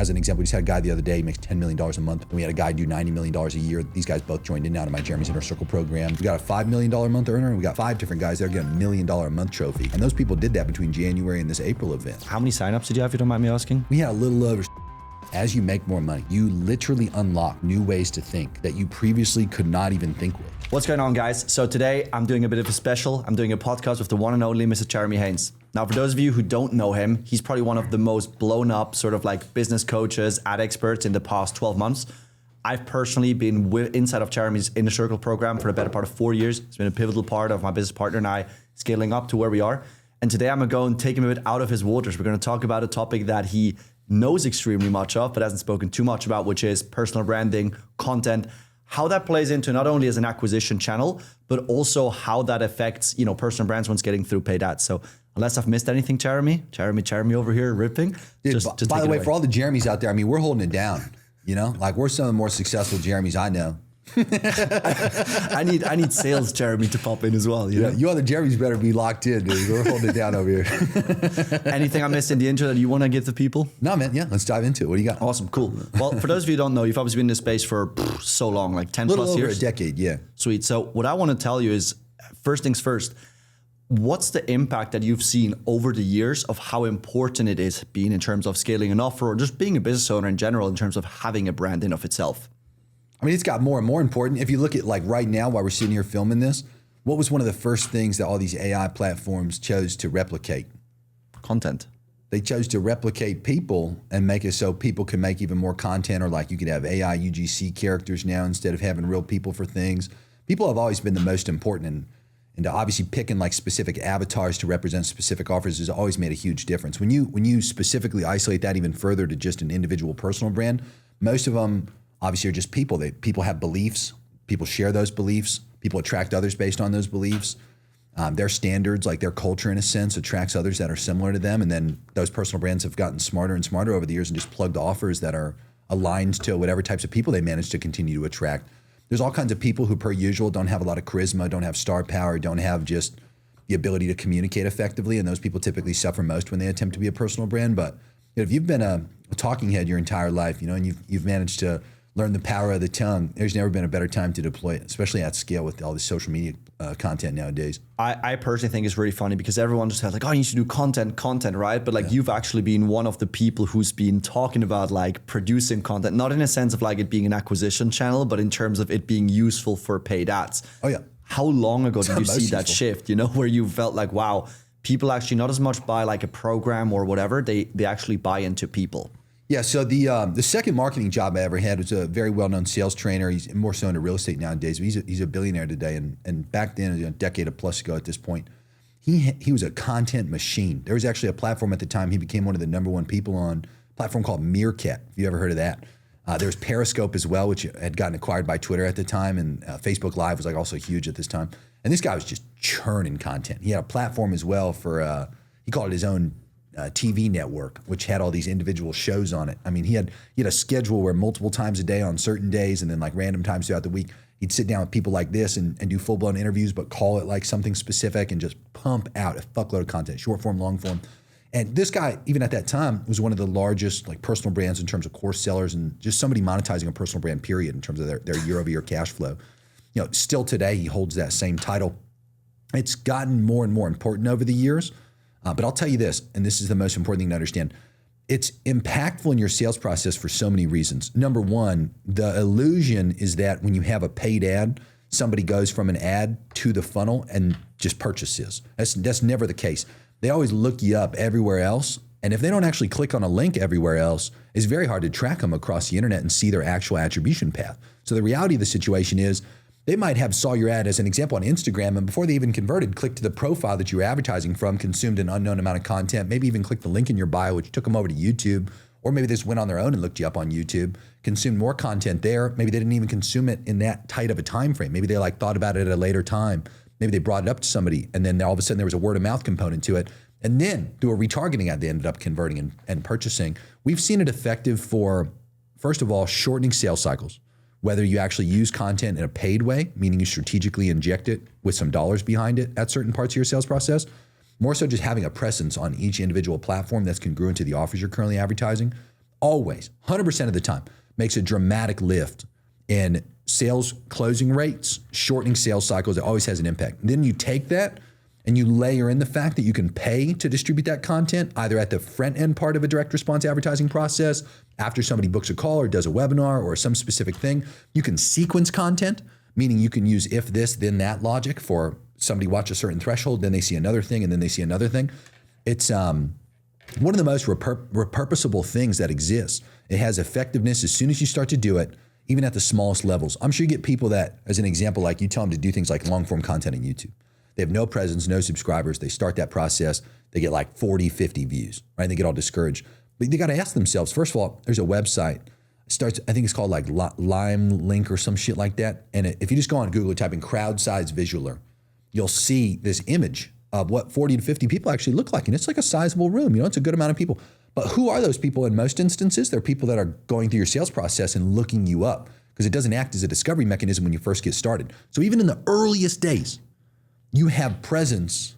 as an example, we just had a guy the other day, he makes $10 million a month. And we had a guy do $90 million a year. These guys both joined in now to my Jeremy's Inner Circle program. We got a $5 million a month earner, and we got 5 different guys that are getting $1 million a month trophy. And those people did that between January and this April event. How many signups did you have, if you don't mind me asking? We had a little over. As you make more money, you literally unlock new ways to think that you previously could not even think with. What's going on, guys? So today I'm doing a bit of a special. I'm doing a podcast with the one and only Mr. Jeremy Haynes. Now, for those of you who don't know him, he's probably one of the most blown up sort of like business coaches, ad experts in the past 12 months. I've personally been inside of Jeremy's Inner Circle program for the better part of 4 years. It's been a pivotal part of my business partner and I scaling up to where we are. And today I'm going to go and take him a bit out of his waters. We're going to talk about a topic that he knows extremely much of, but hasn't spoken too much about, which is personal branding, content, how that plays into not only as an acquisition channel, but also how that affects, personal brands once getting through paid ads. So unless I've missed anything, Jeremy over here ripping. Dude, just by the way, for all the Jeremys out there, I mean, we're holding it down, like we're some of the more successful Jeremys I know. I need sales Jeremy to pop in as well. You know? You other Jeremys better be locked in, dude. We're holding it down over here. Anything I missed in the intro that you want to give the people? No, man. Yeah, let's dive into it. What do you got? Awesome, cool. Well, for those of you who don't know, you've obviously been in this space for so long, like 10 plus years. A little over a decade, yeah. Sweet. So what I want to tell you is, first things first, what's the impact that you've seen over the years of how important it is being in terms of scaling an offer or just being a business owner in general in terms of having a brand in of itself? I mean, it's got more and more important. If you look at like right now while we're sitting here filming this, what was one of the first things that all these AI platforms chose to replicate? Content. They chose to replicate people and make it so people can make even more content, or like you could have AI UGC characters now instead of having real people for things. People have always been the most important, and obviously picking like specific avatars to represent specific offers has always made a huge difference. When you specifically isolate that even further to just an individual personal brand, most of them obviously are just people. People have beliefs. People share those beliefs. People attract others based on those beliefs. Their standards, like their culture in a sense, attracts others that are similar to them. And then those personal brands have gotten smarter and smarter over the years and just plugged offers that are aligned to whatever types of people they manage to continue to attract. There's all kinds of people who, per usual, don't have a lot of charisma, don't have star power, don't have just the ability to communicate effectively. And those people typically suffer most when they attempt to be a personal brand. But if you've been a talking head your entire life, and you've managed to learn the power of the tongue, there's never been a better time to deploy it, especially at scale with all this social media content nowadays. I personally think it's really funny because everyone just has like, oh, you need to do content, right? But like you've actually been one of the people who's been talking about like producing content, not in a sense of like it being an acquisition channel, but in terms of it being useful for paid ads. Oh yeah. How long ago did you see that shift, where you felt like, wow, people actually not as much buy like a program or whatever, they actually buy into people? Yeah, so the second marketing job I ever had was a very well-known sales trainer. He's more so into real estate nowadays, but he's a billionaire today. And back then, a decade or plus ago at this point, he was a content machine. There was actually a platform at the time he became one of the #1 people on, a platform called Meerkat, if you ever heard of that. There was Periscope as well, which had gotten acquired by Twitter at the time, and Facebook Live was like also huge at this time. And this guy was just churning content. He had a platform as well for, he called it his own TV network, which had all these individual shows on it. I mean, he had a schedule where multiple times a day on certain days and then like random times throughout the week, he'd sit down with people like this and do full-blown interviews, but call it like something specific and just pump out a fuckload of content, short form, long form. And this guy, even at that time, was one of the largest like personal brands in terms of course sellers and just somebody monetizing a personal brand, period, in terms of their year-over-year cash flow. Still today, he holds that same title. It's gotten more and more important over the years. But I'll tell you this, and this is the most important thing to understand. It's impactful in your sales process for so many reasons. Number one, the illusion is that when you have a paid ad, somebody goes from an ad to the funnel and just purchases. That's never the case. They always look you up everywhere else. And if they don't actually click on a link everywhere else, it's very hard to track them across the internet and see their actual attribution path. So the reality of the situation is, they might have saw your ad as an example on Instagram, and before they even converted, clicked to the profile that you were advertising from, consumed an unknown amount of content, maybe even clicked the link in your bio, which took them over to YouTube, or maybe they just went on their own and looked you up on YouTube, consumed more content there. Maybe they didn't even consume it in that tight of a time frame. Maybe they like thought about it at a later time. Maybe they brought it up to somebody, and then all of a sudden there was a word of mouth component to it. And then through a retargeting ad, they ended up converting and purchasing. We've seen it effective for, first of all, shortening sales cycles. Whether you actually use content in a paid way, meaning you strategically inject it with some dollars behind it at certain parts of your sales process, more so just having a presence on each individual platform that's congruent to the offers you're currently advertising, always, 100% of the time, makes a dramatic lift in sales closing rates, shortening sales cycles. It always has an impact. And then you take that and you layer in the fact that you can pay to distribute that content either at the front end part of a direct response advertising process, after somebody books a call or does a webinar or some specific thing. You can sequence content, meaning you can use if this, then that logic for somebody watch a certain threshold, then they see another thing, and then they see another thing. It's one of the most repurposable things that exists. It has effectiveness as soon as you start to do it, even at the smallest levels. I'm sure you get people that, as an example, like you tell them to do things like long form content on YouTube. They have no presence, no subscribers. They start that process. They get like 40, 50 views, right? They get all discouraged. But they got to ask themselves, first of all, there's a website. It starts, I think it's called like Lime Link or some shit like that. And if you just go on Google and type in crowd size visualer, you'll see this image of what 40 to 50 people actually look like. And it's like a sizable room, it's a good amount of people. But who are those people in most instances? They're people that are going through your sales process and looking you up, because it doesn't act as a discovery mechanism when you first get started. So even in the earliest days, you have presence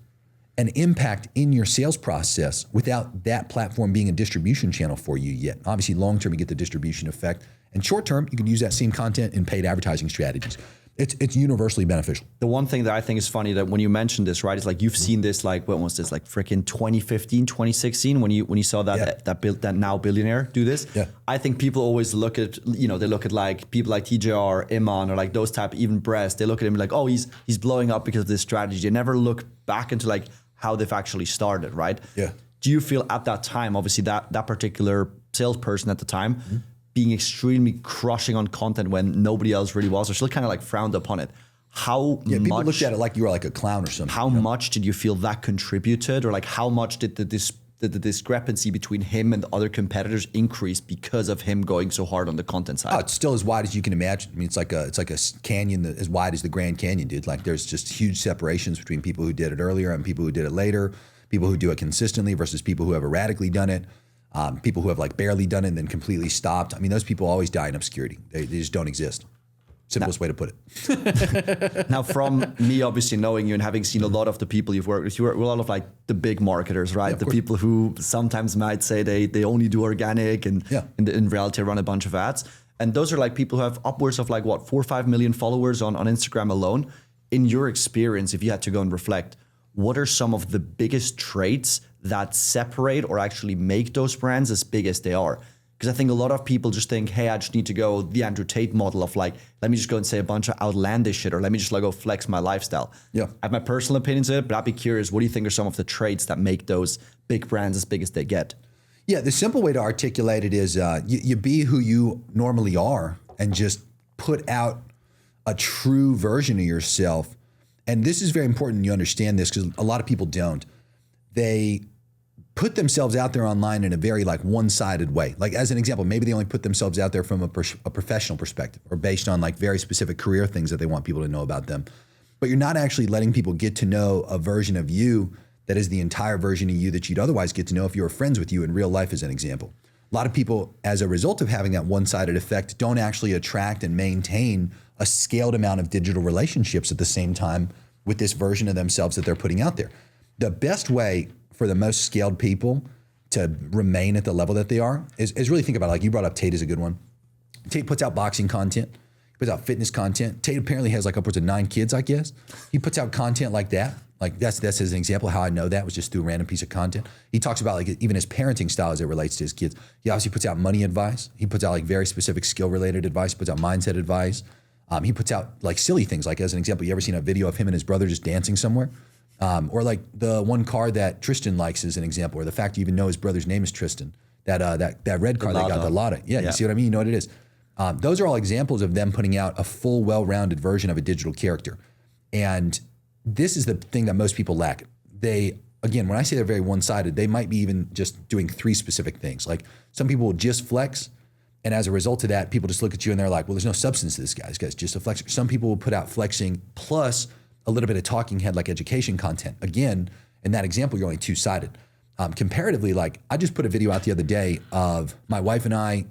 and impact in your sales process without that platform being a distribution channel for you yet. Obviously, long-term, you get the distribution effect. And short-term, you can use that same content in paid advertising strategies. It's universally beneficial. The one thing that I think is funny that when you mentioned this, right, is like you've seen this, like what was this, like freaking 2015, 2016 when you saw that now billionaire do this. Yeah. I think people always look at, they look at like people like TJR, Iman, or like those type, even Brest. They look at him like, oh, he's blowing up because of this strategy. They never look back into like how they've actually started, right? Yeah. Do you feel at that time, obviously that particular salesperson at the time, being extremely crushing on content when nobody else really was, or still kind of like frowned upon it? How much people looked at it like you were like a clown or something. How much did you feel that contributed, or like how much did the discrepancy between him and the other competitors increase because of him going so hard on the content side? Oh, it's still as wide as you can imagine. I mean, it's like a canyon as wide as the Grand Canyon, dude. Like there's just huge separations between people who did it earlier and people who did it later, people who do it consistently versus people who have erratically done it. People who have like barely done it and then completely stopped. I mean, those people always die in obscurity. They just don't exist. Simplest way to put it. Now, from me obviously knowing you and having seen a lot of the people you've worked with, you work with a lot of like the big marketers, right? Yeah, the course. people who sometimes might say they only do organic and in reality run a bunch of ads. And those are like people who have upwards of like 4 or 5 million followers on Instagram alone. In your experience, if you had to go and reflect, what are some of the biggest traits that separate or actually make those brands as big as they are? Because I think a lot of people just think, hey, I just need to go the Andrew Tate model of like, let me just go and say a bunch of outlandish shit, or let me just like go flex my lifestyle. Yeah. I have my personal opinions of it, but I'd be curious, what do you think are some of the traits that make those big brands as big as they get? Yeah, the simple way to articulate it is you be who you normally are and just put out a true version of yourself. And this is very important you understand this, because a lot of people don't. They put themselves out there online in a very like one-sided way. Like as an example, maybe they only put themselves out there from a professional perspective or based on like very specific career things that they want people to know about them. But you're not actually letting people get to know a version of you that is the entire version of you that you'd otherwise get to know if you were friends with you in real life, as an example. A lot of people, as a result of having that one-sided effect, don't actually attract and maintain a scaled amount of digital relationships at the same time with this version of themselves that they're putting out there. The best way for the most scaled people to remain at the level that they are is really think about it. Like you brought up Tate is a good one. Tate puts out boxing content, he puts out fitness content. Tate apparently has like upwards of 9 kids, I guess. He puts out content like that. Like that's as an example. How I know that was just through a random piece of content. He talks about like even his parenting style as it relates to his kids. He obviously puts out money advice. He puts out like very specific skill related advice. He puts out mindset advice. He puts out like silly things. Like as an example, you ever seen a video of him and his brother just dancing somewhere? Or like the one car that Tristan likes as an example, or the fact you even know his brother's name is Tristan. That red car they got, the Lada. Yeah, you see what I mean? You know what it is. Those are all examples of them putting out a full, well-rounded version of a digital character. And this is the thing that most people lack. They, again, when I say they're very one-sided, they might be even just doing 3 specific things. Like some people will just flex, and as a result of that, people just look at you and they're like, well, there's no substance to this guy. This guy's just a flexer. Some people will put out flexing plus a little bit of talking head like education content. Again, in that example, you're only 2-sided. Comparatively, like I just put a video out the other day of my wife and I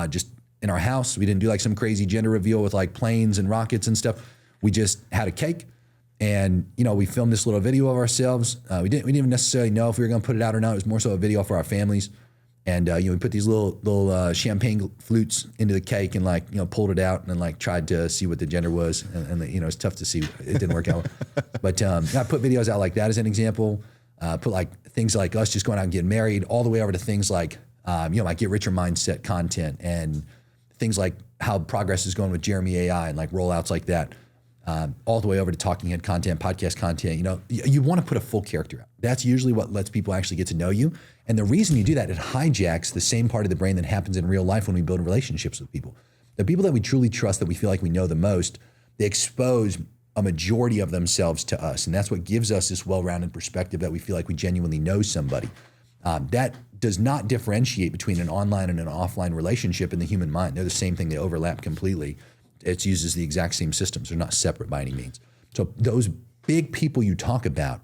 just in our house. We didn't do like some crazy gender reveal with like planes and rockets and stuff. We just had a cake, and we filmed this little video of ourselves. We didn't even necessarily know if we were going to put it out or not. It was more so a video for our families. And we put these little champagne flutes into the cake and pulled it out and then tried to see what the gender was. And it's tough to see. It didn't work out. But I put videos out like that as an example. Put things like us just going out and getting married, all the way over to things like get richer mindset content and things like how progress is going with Jeremy AI and rollouts like that. All the way over to talking head content, podcast content. You want to put a full character out. That's usually what lets people actually get to know you. And the reason you do that, it hijacks the same part of the brain that happens in real life when we build relationships with people. The people that we truly trust, that we feel like we know the most, they expose a majority of themselves to us. And that's what gives us this well-rounded perspective that we feel like we genuinely know somebody. That does not differentiate between an online and an offline relationship in the human mind. They're the same thing. They overlap completely. It uses the exact same systems. They're not separate by any means. So those big people you talk about,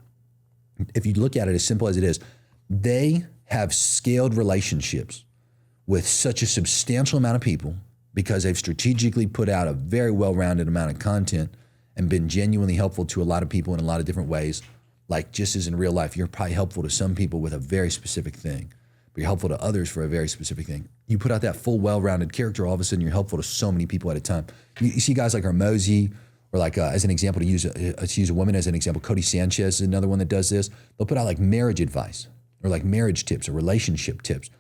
if you look at it as simple as it is, they have scaled relationships with such a substantial amount of people because they've strategically put out a very well-rounded amount of content and been genuinely helpful to a lot of people in a lot of different ways. Like just as in real life, you're probably helpful to some people with a very specific thing, but you're helpful to others for a very specific thing. You put out that full, well-rounded character, all of a sudden you're helpful to so many people at a time. You see guys like Hormozy, or as an example, to use a woman as an example, Cody Sanchez is another one that does this. They'll put out marriage advice or marriage tips or relationship tips.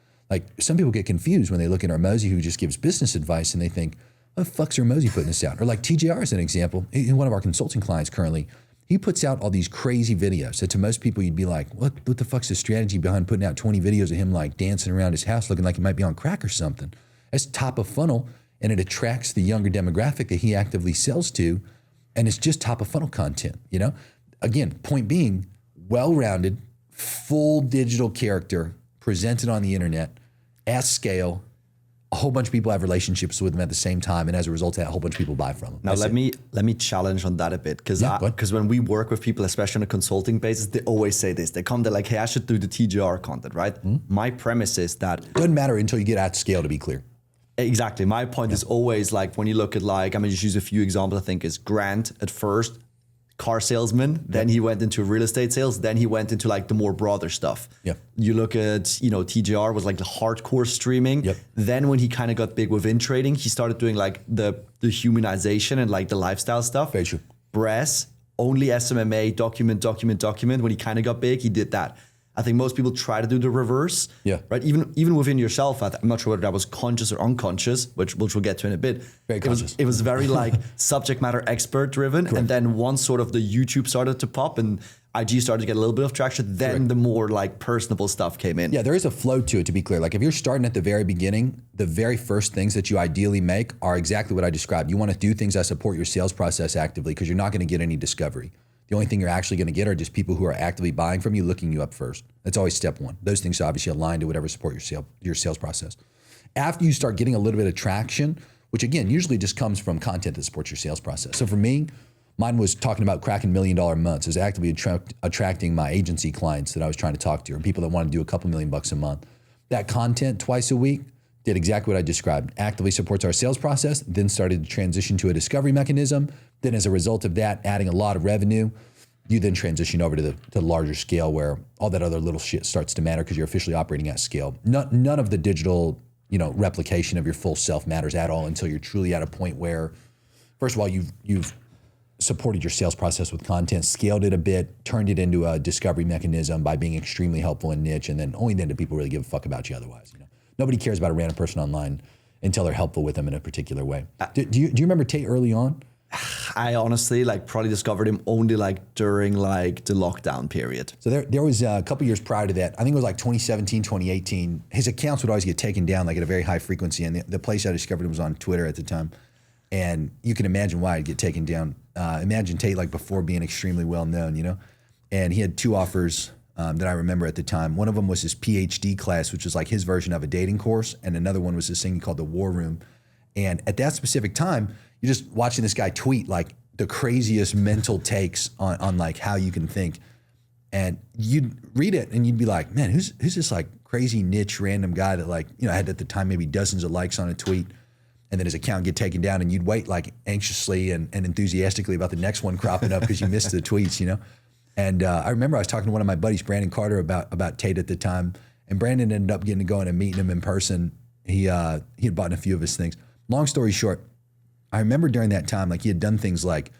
Some people get confused when they look at Hormozy, who just gives business advice, and they think, what the fuck's Hormozy putting this out? Or TJR is an example. One of our consulting clients currently, he puts out all these crazy videos that to most people you'd be like, what the fuck's the strategy behind putting out 20 videos of him dancing around his house looking like he might be on crack or something? That's top of funnel, and it attracts the younger demographic that he actively sells to, and it's just top of funnel content, Again, point being, well-rounded, full digital character presented on the internet at scale. A whole bunch of people have relationships with them at the same time, and as a result of that, a whole bunch of people buy from them. Now let me challenge on that a bit, because when we work with people, especially on a consulting basis, they always say this. They're like, hey, I should do the TGR content, right? Mm-hmm. My premise is that doesn't matter until you get at scale, to be clear. Exactly. My point is always when you look at just use a few examples. I think is Grant at first, car salesman, then he went into real estate sales, then he went into the more broader stuff. Yeah. You look at, TGR was the hardcore streaming. Yep. Then when he kind of got big within trading, he started doing the humanization and the lifestyle stuff. Very true. Bress, only SMMA, document. When he kind of got big, he did that. I think most people try to do the reverse. Yeah. Right. Even within yourself, I'm not sure whether that was conscious or unconscious, which we'll get to in a bit. Very conscious. It was very subject matter expert driven. Correct. And then once sort of the YouTube started to pop and IG started to get a little bit of traction, then Correct. The more personable stuff came in. Yeah, there is a flow to it, to be clear. If you're starting at the very beginning, the very first things that you ideally make are exactly what I described. You want to do things that support your sales process actively, because you're not going to get any discovery. The only thing you're actually going to get are just people who are actively buying from you, looking you up first. That's always step one. Those things obviously align to whatever support your sales process. After you start getting a little bit of traction, which again, usually just comes from content that supports your sales process. So for me, mine was talking about cracking $1 million months. It was actively attracting my agency clients that I was trying to talk to, and people that want to do a couple $1 million a month. That content twice a week did exactly what I described. Actively supports our sales process, then started to transition to a discovery mechanism. Then as a result of that, adding a lot of revenue, you then transition over to the larger scale where all that other little shit starts to matter because you're officially operating at scale. None of the digital, replication of your full self matters at all until you're truly at a point where, first of all, you've supported your sales process with content, scaled it a bit, turned it into a discovery mechanism by being extremely helpful and niche, and then only then do people really give a fuck about you otherwise. Nobody cares about a random person online until they're helpful with them in a particular way. Do you remember Tate early on? I honestly probably discovered him only during the lockdown period. So there was a couple years prior to that. I think it was 2017, 2018. His accounts would always get taken down at a very high frequency. And the place I discovered him was on Twitter at the time. And you can imagine why it'd get taken down. Imagine Tate before being extremely well known, And he had two offers that I remember at the time. One of them was his PhD class, which was his version of a dating course. And another one was this thing called the War Room. And at that specific time, you're just watching this guy tweet the craziest mental takes on how you can think. And you'd read it and you'd be like, man, who's this crazy niche random guy that had at the time maybe dozens of likes on a tweet, and then his account get taken down, and you'd wait anxiously and enthusiastically about the next one cropping up because you missed the tweets, And I remember I was talking to one of my buddies, Brandon Carter, about Tate at the time. And Brandon ended up getting to go in and meeting him in person. He had bought a few of his things. Long story short, I remember during that time, like he had done things like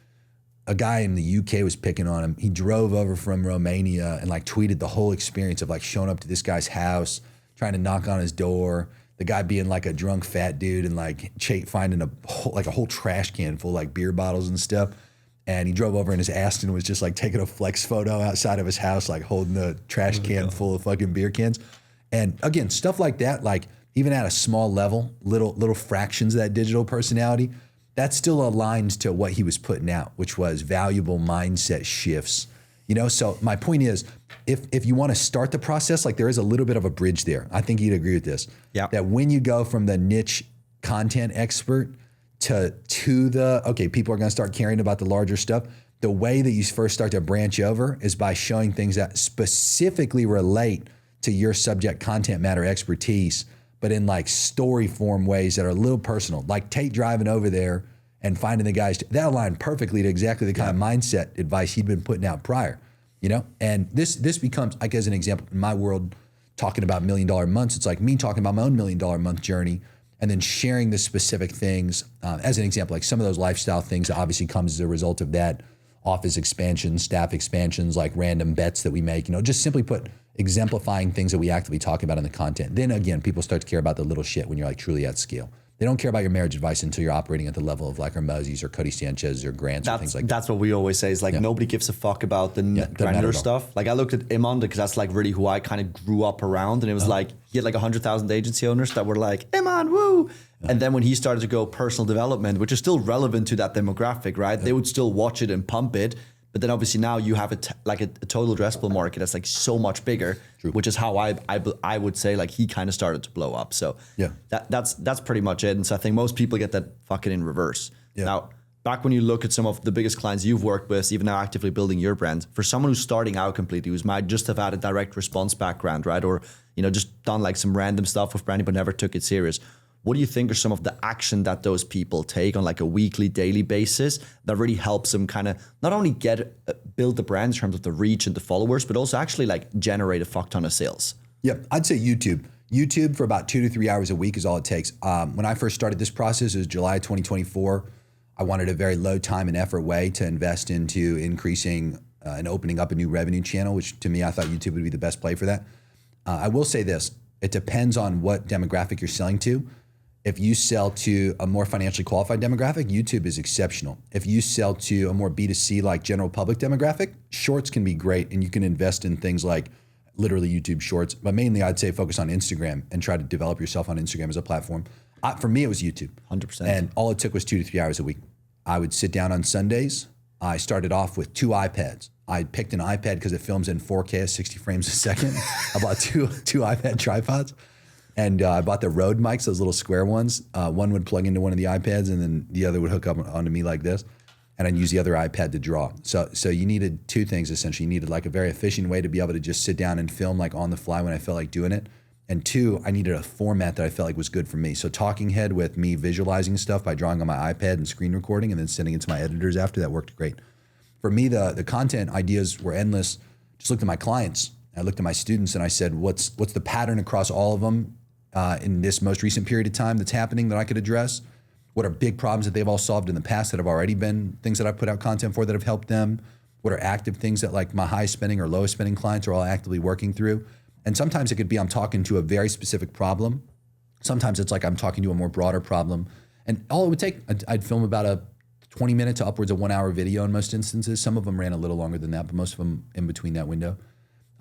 a guy in the UK was picking on him. He drove over from Romania and like tweeted the whole experience of like showing up to this guy's house, trying to knock on his door, the guy being like a drunk fat dude and like finding a whole trash can full of like beer bottles and stuff. And he drove over in his Aston, was just like taking a flex photo outside of his house, like holding the trash can full of fucking beer cans. And again, stuff like that, like even at a small level, little fractions of that digital personality, that still aligns to what he was putting out, which was valuable mindset shifts. You know, so my point is, if you want to start the process, like there is a little bit of a bridge there. I think you'd agree with this. Yeah. That when you go from the niche content expert to the, okay, people are going to start caring about the larger stuff. The way that you first start to branch over is by showing things that specifically relate to your subject content matter expertise, but in like story form ways that are a little personal. Like Tate driving over there and finding the guys, that aligned perfectly to exactly the kind of mindset advice he'd been putting out prior, you know? And this becomes, like as an example, in my world, talking about $1 million months, it's like me talking about my own $1 million month journey and then sharing the specific things. As an example, like some of those lifestyle things that obviously comes as a result of that, office expansions, staff expansions, like random bets that we make, you know, just simply put, exemplifying things that we actively talk about in the content. Then again, people start to care about the little shit when you're like truly at scale. They don't care about your marriage advice until you're operating at the level of like Hermosis or Cody Sanchez or Grants or things like that. That's what we always say is like nobody gives a fuck about the granular stuff. Like I looked at Iman because that's like really who I kind of grew up around, and it was like he had like 100,000 agency owners that were like Iman, woo. And then when he started to go personal development, which is still relevant to that demographic, right? They would still watch it and pump it. But then obviously now you have a total addressable market that's like so much bigger, which is how I would say like he kind of started to blow up. So yeah, that's pretty much it. And so I think most people get that fucking in reverse. Yeah. Now, back when you look at some of the biggest clients you've worked with, even now actively building your brand, for someone who's starting out completely, who's might just have had a direct response background, right? Or, you know, just done like some random stuff with branding but never took it serious. What do you think are some of the action that those people take on like a weekly, daily basis that really helps them kind of not only build the brand in terms of the reach and the followers, but also actually like generate a fuck ton of sales? Yep, I'd say YouTube. YouTube for about 2 to 3 hours a week is all it takes. When I first started this process, it was July 2024. I wanted a very low time and effort way to invest into increasing and opening up a new revenue channel, which to me, I thought YouTube would be the best play for that. I will say this, it depends on what demographic you're selling to. If you sell to a more financially qualified demographic, YouTube is exceptional. If you sell to a more B2C like general public demographic, shorts can be great and you can invest in things like literally YouTube shorts, but mainly I'd say focus on Instagram and try to develop yourself on Instagram as a platform. For me, it was YouTube. 100%. And all it took was 2 to 3 hours a week. I would sit down on Sundays. I started off with 2 iPads. I picked an iPad because it films in 4K at 60 frames a second. I bought two iPad tripods. And I bought the Rode mics, those little square ones. One would plug into one of the iPads and then the other would hook up onto me like this. And I'd use the other iPad to draw. So you needed 2 things essentially. You needed like a very efficient way to be able to just sit down and film like on the fly when I felt like doing it. And 2, I needed a format that I felt like was good for me. So talking head with me visualizing stuff by drawing on my iPad and screen recording and then sending it to my editors after, that worked great. For me, the content ideas were endless. Just looked at my clients. I looked at my students and I said, what's the pattern across all of them? In this most recent period of time that's happening that I could address? What are big problems that they've all solved in the past that have already been things that I've put out content for that have helped them? What are active things that like my high spending or low spending clients are all actively working through? And sometimes it could be I'm talking to a very specific problem. Sometimes it's like I'm talking to a more broader problem. And all it would take, I'd film about a 20-minute to upwards of 1 hour video in most instances. Some of them ran a little longer than that, but most of them in between that window.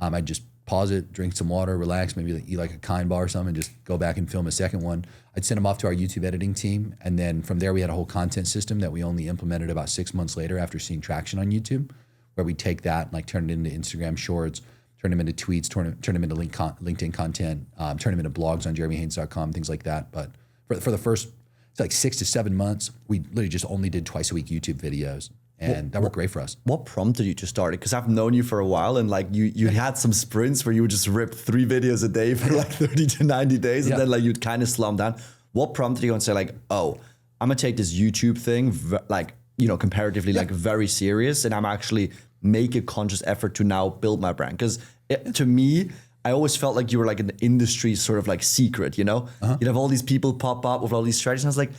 I'd just pause it, drink some water, relax, maybe eat like a kind bar or something, and just go back and film a second one. I'd send them off to our YouTube editing team. And then from there, we had a whole content system that we only implemented about 6 months later after seeing traction on YouTube, where we take that and like turn it into Instagram shorts, turn them into tweets, turn them into LinkedIn content, turn them into blogs on jeremyhaynes.com, things like that. But for the first, it's like 6 to 7 months, we literally just only did twice a week YouTube videos. And that worked great for us. What prompted you to start it? Because I've known you for a while, and like you had some sprints where you would just rip 3 videos a day for like 30 to 90 days, and then like you'd kind of slum down. What prompted you to say like, oh, I'm gonna take this YouTube thing like, you know, comparatively like very serious, and I'm actually make a conscious effort to now build my brand? Because to me, I always felt like you were like an industry sort of like secret, you know? You'd have all these people pop up with all these strategies. And I was like,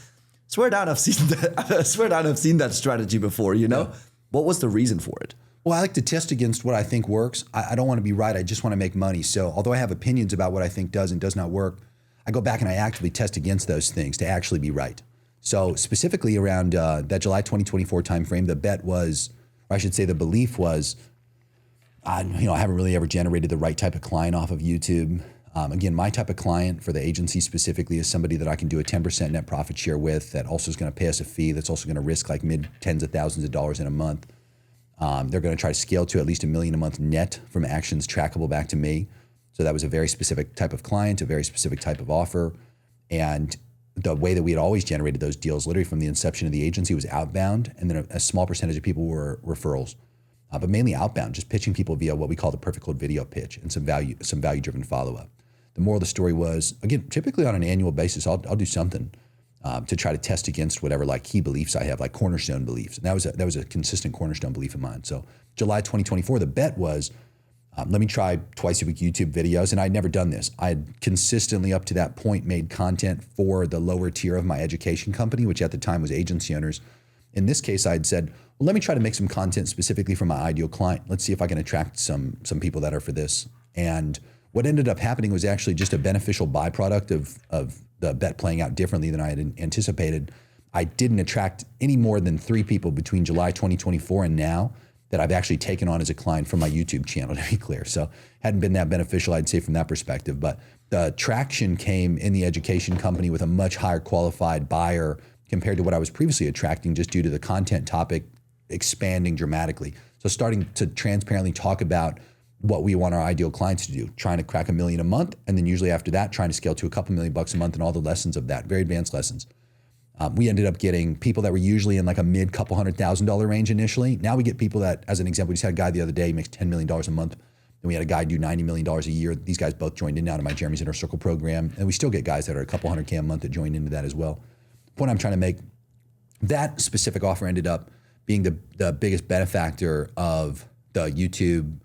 swear down, I've seen that. I swear down, I've seen that strategy before, you know? Yeah. What was the reason for it? Well, I like to test against what I think works. I don't want to be right. I just want to make money. So although I have opinions about what I think does and does not work, I go back and I actively test against those things to actually be right. So specifically around that July 2024 timeframe, the bet was, or I should say the belief was, I haven't really ever generated the right type of client off of YouTube. Again, my type of client for the agency specifically is somebody that I can do a 10% net profit share with, that also is going to pay us a fee, that's also going to risk like mid tens of thousands of dollars in a month. They're going to try to scale to at least $1 million a month net from actions trackable back to me. So that was a very specific type of client, a very specific type of offer. And the way that we had always generated those deals, literally from the inception of the agency, was outbound. And then a small percentage of people were referrals, but mainly outbound, just pitching people via what we call the perfect cold video pitch and some value-driven follow-up. The moral of the story was, again, typically on an annual basis, I'll do something to try to test against whatever like key beliefs I have, like cornerstone beliefs. And that was a consistent cornerstone belief of mine. So July 2024, the bet was, let me try twice a week YouTube videos. And I'd never done this. I had consistently up to that point made content for the lower tier of my education company, which at the time was agency owners. In this case, I'd said, well, let me try to make some content specifically for my ideal client. Let's see if I can attract some people that are for this. And what ended up happening was actually just a beneficial byproduct of the bet playing out differently than I had anticipated. I didn't attract any more than 3 people between July 2024 and now that I've actually taken on as a client from my YouTube channel, to be clear. So hadn't been that beneficial, I'd say, from that perspective. But the traction came in the education company with a much higher qualified buyer compared to what I was previously attracting, just due to the content topic expanding dramatically. So starting to transparently talk about what we want our ideal clients to do, trying to crack $1 million a month, and then usually after that, trying to scale to a couple $1 million a month and all the lessons of that, very advanced lessons. We ended up getting people that were usually in like a mid couple $100,000 range initially. Now we get people that, as an example, we just had a guy the other day, he makes $10 million a month. Then we had a guy do $90 million a year. These guys both joined in now to my Jeremy's Inner Circle program. And we still get guys that are a couple $100K a month that join into that as well. Point I'm trying to make, that specific offer ended up being the biggest benefactor of the YouTube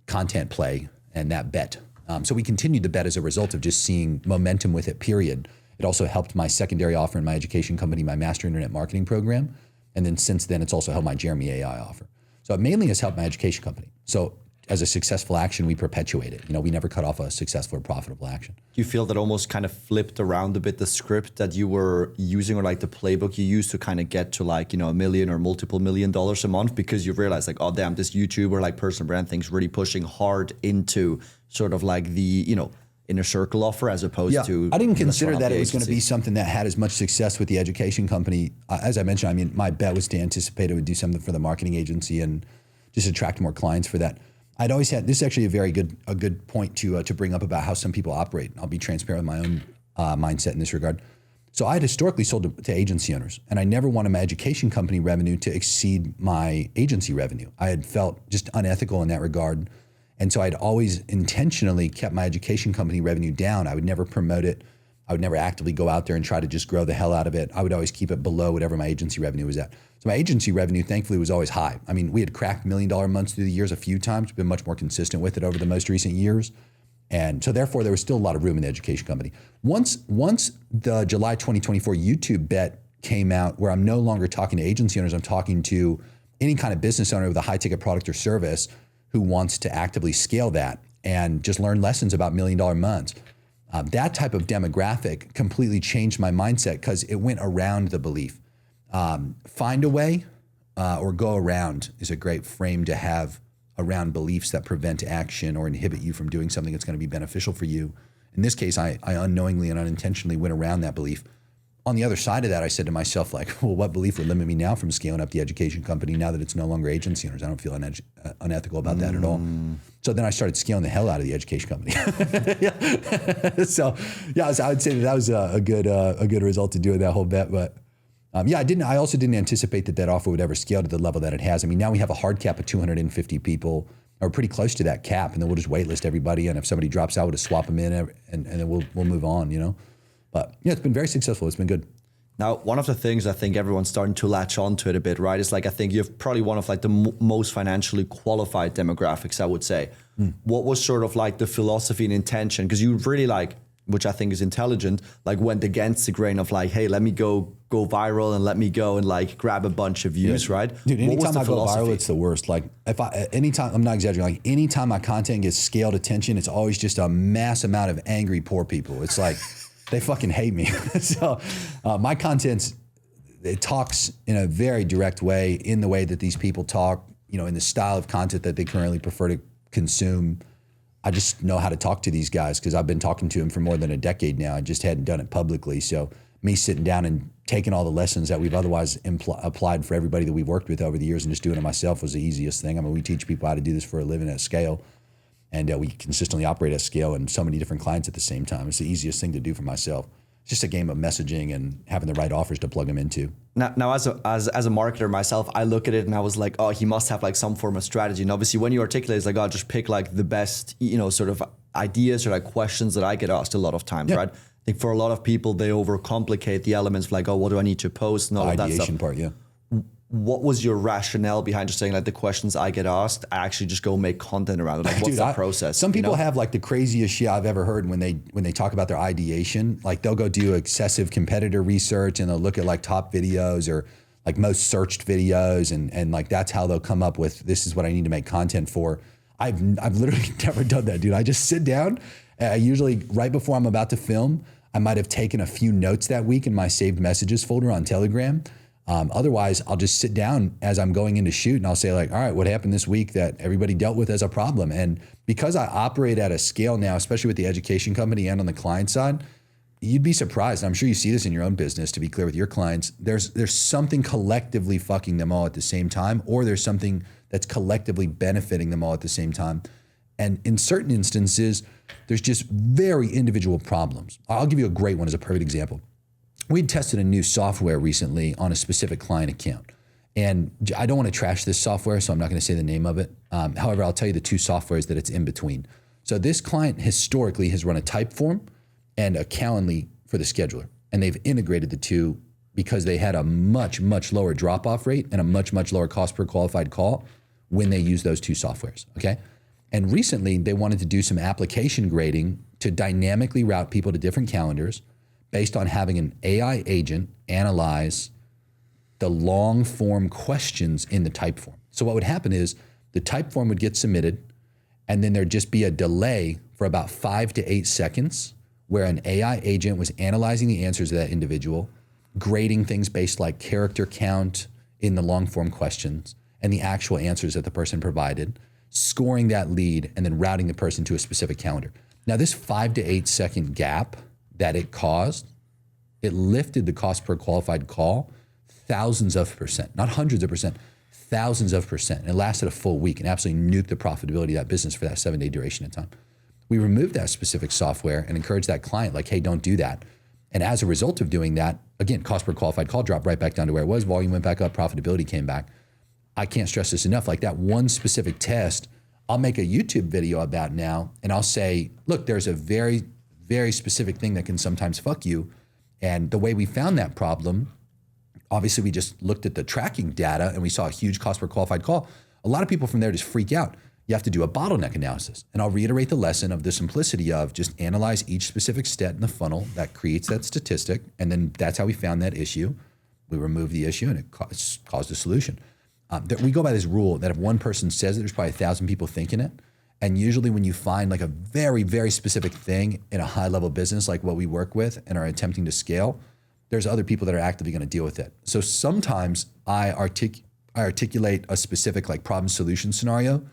content play and that bet. So we continued the bet as a result of just seeing momentum with it, period. It also helped my secondary offer in my education company, my master internet marketing program. And then since then, it's also helped my Jeremy AI offer. So it mainly has helped my education company. So as a successful action, we perpetuate it. We never cut off a successful or profitable action. Do you feel that almost kind of flipped around a bit the script that you were using, or like the playbook you used to kind of get to like, $1 million or multiple $1 million a month, because you realized like, oh damn, this YouTuber like personal brand thing's really pushing hard into sort of like the, inner circle offer as opposed to... I didn't consider that it was going to be something that had as much success with the education company. As I mentioned, my bet was to anticipate it would do something for the marketing agency and just attract more clients for that. I'd always had, this is actually a good point to bring up about how some people operate. I'll be transparent with my own mindset in this regard. So I had historically sold to agency owners, and I never wanted my education company revenue to exceed my agency revenue. I had felt just unethical in that regard. And so I'd always intentionally kept my education company revenue down. I would never promote it. I would never actively go out there and try to just grow the hell out of it. I would always keep it below whatever my agency revenue was at. So my agency revenue, thankfully, was always high. I mean, we had cracked $1 million months through the years a few times, been much more consistent with it over the most recent years. And so therefore, there was still a lot of room in the education company. Once the July 2024 YouTube bet came out, where I'm no longer talking to agency owners, I'm talking to any kind of business owner with a high ticket product or service who wants to actively scale that and just learn lessons about $1 million months. That type of demographic completely changed my mindset, because it went around the belief. Find a way or go around is a great frame to have around beliefs that prevent action or inhibit you from doing something that's going to be beneficial for you. In this case, I unknowingly and unintentionally went around that belief. On the other side of that, I said to myself, like, well, what belief would limit me now from scaling up the education company now that it's no longer agency owners? I don't feel unethical about that at all. So then I started scaling the hell out of the education company. So I would say that was a good result to doing that whole bet. But I also didn't anticipate that offer would ever scale to the level that it has. I mean, now we have a hard cap of 250 people, or pretty close to that cap, and then we'll just waitlist everybody. And if somebody drops out, we'll just swap them in, and then we'll move on. But it's been very successful. It's been good. Now, one of the things I think everyone's starting to latch onto it a bit, right? Is like, I think you've probably one of like the most financially qualified demographics, I would say. What was sort of like the philosophy and intention? Because you really like, which I think is intelligent, like went against the grain of like, hey, let me go viral and let me go and like grab a bunch of views, right? Dude, What was anytime the I go philosophy? viral, it's the worst. Like anytime, I'm not exaggerating, like anytime my content gets scaled attention, it's always just a mass amount of angry poor people. It's like, they fucking hate me. So my content's, it talks in a very direct way, in the way that these people talk, in the style of content that they currently prefer to consume. I just know how to talk to these guys because I've been talking to them for more than a decade now. I just hadn't done it publicly. So me sitting down and taking all the lessons that we've otherwise applied for everybody that we've worked with over the years and just doing it myself was the easiest thing. I mean, we teach people how to do this for a living at scale, and we consistently operate at scale and so many different clients at the same time. It's the easiest thing to do for myself. It's just a game of messaging and having the right offers to plug them into. Now, as a marketer myself, I look at it and I was like, oh, he must have like some form of strategy. And obviously, when you articulate, it's like, oh, just pick like the best, sort of ideas or like questions that I get asked a lot of times, right? I think for a lot of people, they overcomplicate the elements of like, oh, what do I need to post and all of that stuff. Ideation part, yeah. What was your rationale behind just saying like the questions I get asked, I actually just go make content around it? Like, what's the process? Some people have like the craziest shit I've ever heard when they talk about their ideation. Like they'll go do excessive competitor research and they'll look at like top videos or like most searched videos and like that's how they'll come up with, this is what I need to make content for. I've literally never done that, dude. I just sit down. Usually right before I'm about to film, I might have taken a few notes that week in my saved messages folder on Telegram. Otherwise, I'll just sit down as I'm going into shoot and I'll say like, all right, what happened this week that everybody dealt with as a problem? And because I operate at a scale now, especially with the education company and on the client side, you'd be surprised. I'm sure you see this in your own business, to be clear with your clients. There's something collectively fucking them all at the same time, or there's something that's collectively benefiting them all at the same time. And in certain instances, there's just very individual problems. I'll give you a great one as a perfect example. We tested a new software recently on a specific client account. And I don't want to trash this software, so I'm not going to say the name of it. However, I'll tell you the two softwares that it's in between. So this client historically has run a Typeform and a Calendly for the scheduler. And they've integrated the two because they had a much, much lower drop-off rate and a much, much lower cost per qualified call when they use those two softwares, okay? And recently, they wanted to do some application grading to dynamically route people to different calendars based on having an AI agent analyze the long form questions in the Typeform. So what would happen is the Typeform would get submitted and then there'd just be a delay for about 5 to 8 seconds where an AI agent was analyzing the answers of that individual, grading things based like character count in the long form questions and the actual answers that the person provided, scoring that lead and then routing the person to a specific calendar. Now this 5 to 8 second gap that it caused, it lifted the cost per qualified call thousands of percent, not hundreds of percent, thousands of percent. And it lasted a full week and absolutely nuked the profitability of that business for that 7-day duration of time. We removed that specific software and encouraged that client like, hey, don't do that. And as a result of doing that, again, cost per qualified call dropped right back down to where it was, volume went back up, profitability came back. I can't stress this enough. Like that one specific test, I'll make a YouTube video about now and I'll say, look, there's a very, very specific thing that can sometimes fuck you. And the way we found that problem, obviously we just looked at the tracking data and we saw a huge cost per qualified call. A lot of people from there just freak out. You have to do a bottleneck analysis. And I'll reiterate the lesson of the simplicity of just analyze each specific step in the funnel that creates that statistic. And then that's how we found that issue. We removed the issue and it caused a solution. We go by this rule that if one person says it, there's probably 1,000 people thinking it. And usually when you find like a very, very specific thing in a high level business like what we work with and are attempting to scale, there's other people that are actively going to deal with it. So sometimes I articulate a specific like problem solution scenario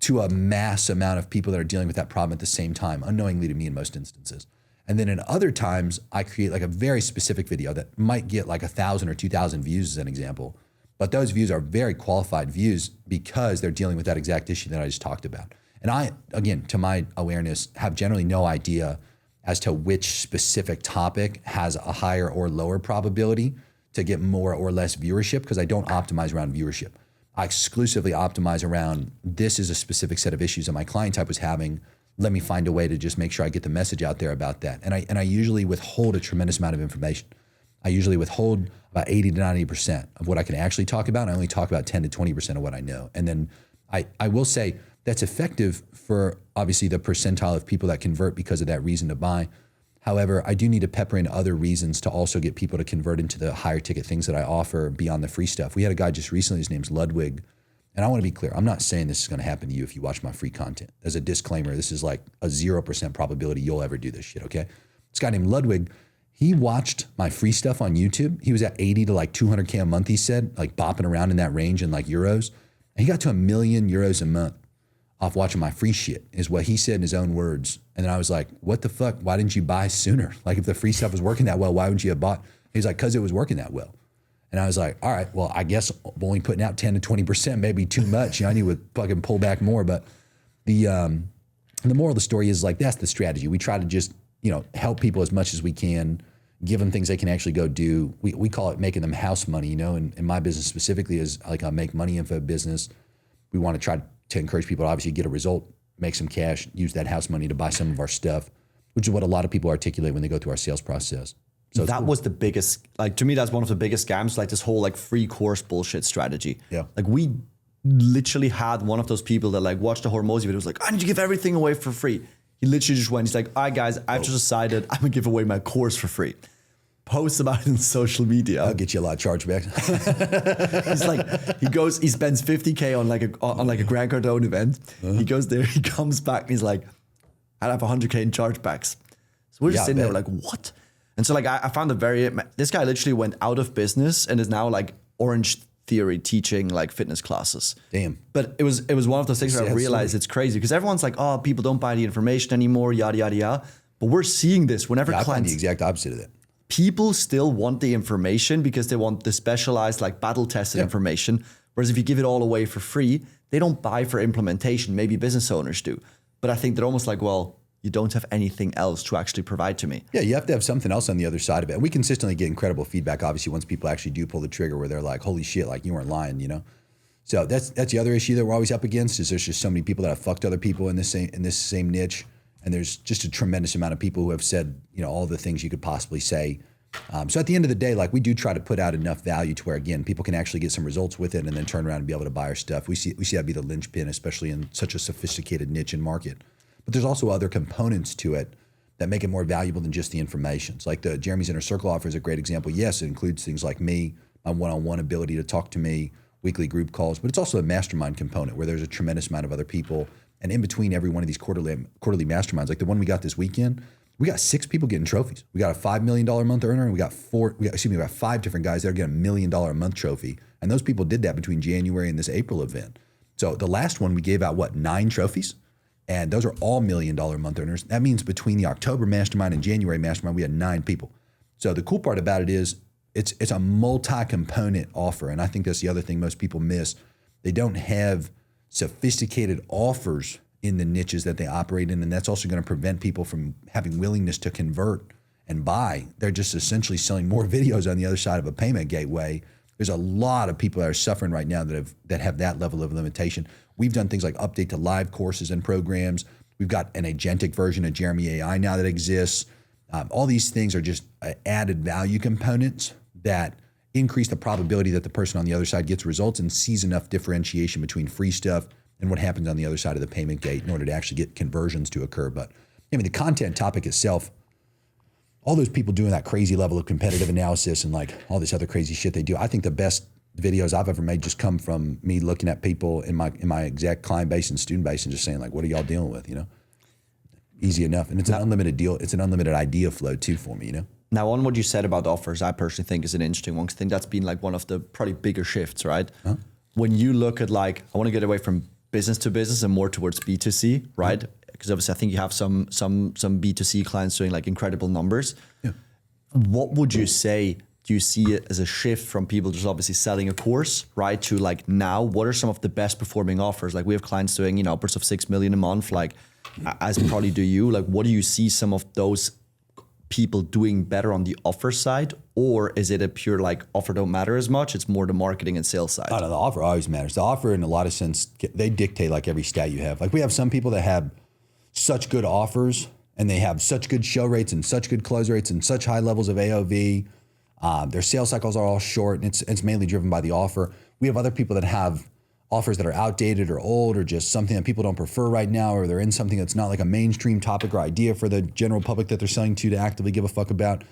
to a mass amount of people that are dealing with that problem at the same time, unknowingly to me in most instances. And then in other times, I create like a very specific video that might get like 1,000 or 2,000 views as an example. But those views are very qualified views because they're dealing with that exact issue that I just talked about. And I, again, to my awareness, have generally no idea as to which specific topic has a higher or lower probability to get more or less viewership because I don't optimize around viewership. I exclusively optimize around this is a specific set of issues that my client type was having. Let me find a way to just make sure I get the message out there about that. And I usually withhold a tremendous amount of information. I usually withhold about 80 to 90% of what I can actually talk about. I only talk about 10 to 20% of what I know. And then I will say that's effective for obviously the percentile of people that convert because of that reason to buy. However, I do need to pepper in other reasons to also get people to convert into the higher ticket things that I offer beyond the free stuff. We had a guy just recently, his name's Ludwig. And I want to be clear, I'm not saying this is going to happen to you if you watch my free content. As a disclaimer, this is like a 0% probability you'll ever do this shit, okay? This guy named Ludwig, he watched my free stuff on YouTube. He was at 80 to like 200K a month, he said, like bopping around in that range in like euros. And he got to €1 million a month off watching my free shit, is what he said in his own words. And then I was like, what the fuck? Why didn't you buy sooner? Like if the free stuff was working that well, why wouldn't you have bought? He's like, because it was working that well. And I was like, all right, well, I guess only putting out 10 to 20% may be too much. You know, I need to fucking pull back more. But the moral of the story is like, that's the strategy. We try to just, you know, help people as much as we can, give them things they can actually go do. We call it making them house money, you know, and in my business specifically is like a make money info business. We want to try to encourage people to obviously get a result, make some cash, use that house money to buy some of our stuff, which is what a lot of people articulate when they go through our sales process. So that was the biggest, like to me, that's one of the biggest scams, like this whole like free course bullshit strategy. Yeah. Like we literally had one of those people that like watched the Hormozy video, was like, I need to give everything away for free. He literally just went, he's like, all right guys, I've just decided I'm gonna give away my course for free. Posts about it in social media. I'll get you a lot of chargebacks. He's like, he spends 50K on like a Grant Cardone event. He goes there, he comes back and he's like, I'd have 100K in chargebacks. So we're just sitting there like, what? And so like I found this guy literally went out of business and is now like Orange Theory teaching like fitness classes. Damn. But it was one of those things where I realized it's crazy because everyone's like, oh, people don't buy the information anymore, yada, yada, yada. But we're seeing this whenever clients. I find the exact opposite of that. People still want the information because they want the specialized like battle tested information. Whereas if you give it all away for free, they don't buy for implementation. Maybe business owners do. But I think they're almost like, well, you don't have anything else to actually provide to me. Yeah, you have to have something else on the other side of it. And we consistently get incredible feedback, obviously, once people actually do pull the trigger where they're like, holy shit, like you weren't lying, you know? So that's the other issue that we're always up against is there's just so many people that have fucked other people in this same niche. And there's just a tremendous amount of people who have said, you know, all the things you could possibly say. So at the end of the day, like we do try to put out enough value to where, again, people can actually get some results with it and then turn around and be able to buy our stuff. We see that be the linchpin, especially in such a sophisticated niche and market. But there's also other components to it that make it more valuable than just the information. It's like the Jeremy's Inner Circle offer is a great example. Yes, it includes things like me, my one-on-one ability to talk to me, weekly group calls, but it's also a mastermind component where there's a tremendous amount of other people. And in between every one of these quarterly masterminds, like the one we got this weekend, we got 6 people getting trophies. We got a $5 million a month earner, and we got 5 different guys that are getting $1 million a month trophy. And those people did that between January and this April event. So the last one, we gave out, 9 trophies? And those are all $1 million a month earners. That means between the October mastermind and January mastermind, we had 9 people. So the cool part about it is it's a multi-component offer. And I think that's the other thing most people miss. They don't have sophisticated offers in the niches that they operate in. And that's also going to prevent people from having willingness to convert and buy. They're just essentially selling more videos on the other side of a payment gateway. There's a lot of people that are suffering right now that have that level of limitation. We've done things like update to live courses and programs. We've got an agentic version of Jeremy AI now that exists. All these things are just added value components that increase the probability that the person on the other side gets results and sees enough differentiation between free stuff and what happens on the other side of the payment gate in order to actually get conversions to occur. But I mean, the content topic itself, all those people doing that crazy level of competitive analysis and like all this other crazy shit they do, I think the best videos I've ever made just come from me looking at people in my exact client base and student base and just saying like, what are y'all dealing with, you know? Easy enough. And it's an unlimited deal. It's an unlimited idea flow too for me, you know? Now, on what you said about offers, I personally think is an interesting one. 'Cause I think that's been like one of the probably bigger shifts, right? Huh? When you look at like, I want to get away from business to business and more towards B2C, right? Because obviously I think you have some B2C clients doing like incredible numbers. Yeah. What would you say, do you see it as a shift from people just obviously selling a course, right? To like now, what are some of the best performing offers? Like we have clients doing, you know, upwards of 6 million a month, like as probably do you, like what do you see some of those people doing better on the offer side? Or is it a pure like offer don't matter as much? It's more the marketing and sales side. Oh, no, the offer always matters. The offer in a lot of sense, they dictate like every stat you have. Like we have some people that have such good offers and they have such good show rates and such good close rates and such high levels of AOV. Their sales cycles are all short, and it's mainly driven by the offer. We have other people that have offers that are outdated or old or just something that people don't prefer right now, or they're in something that's not like a mainstream topic or idea for the general public that they're selling to actively give a fuck about.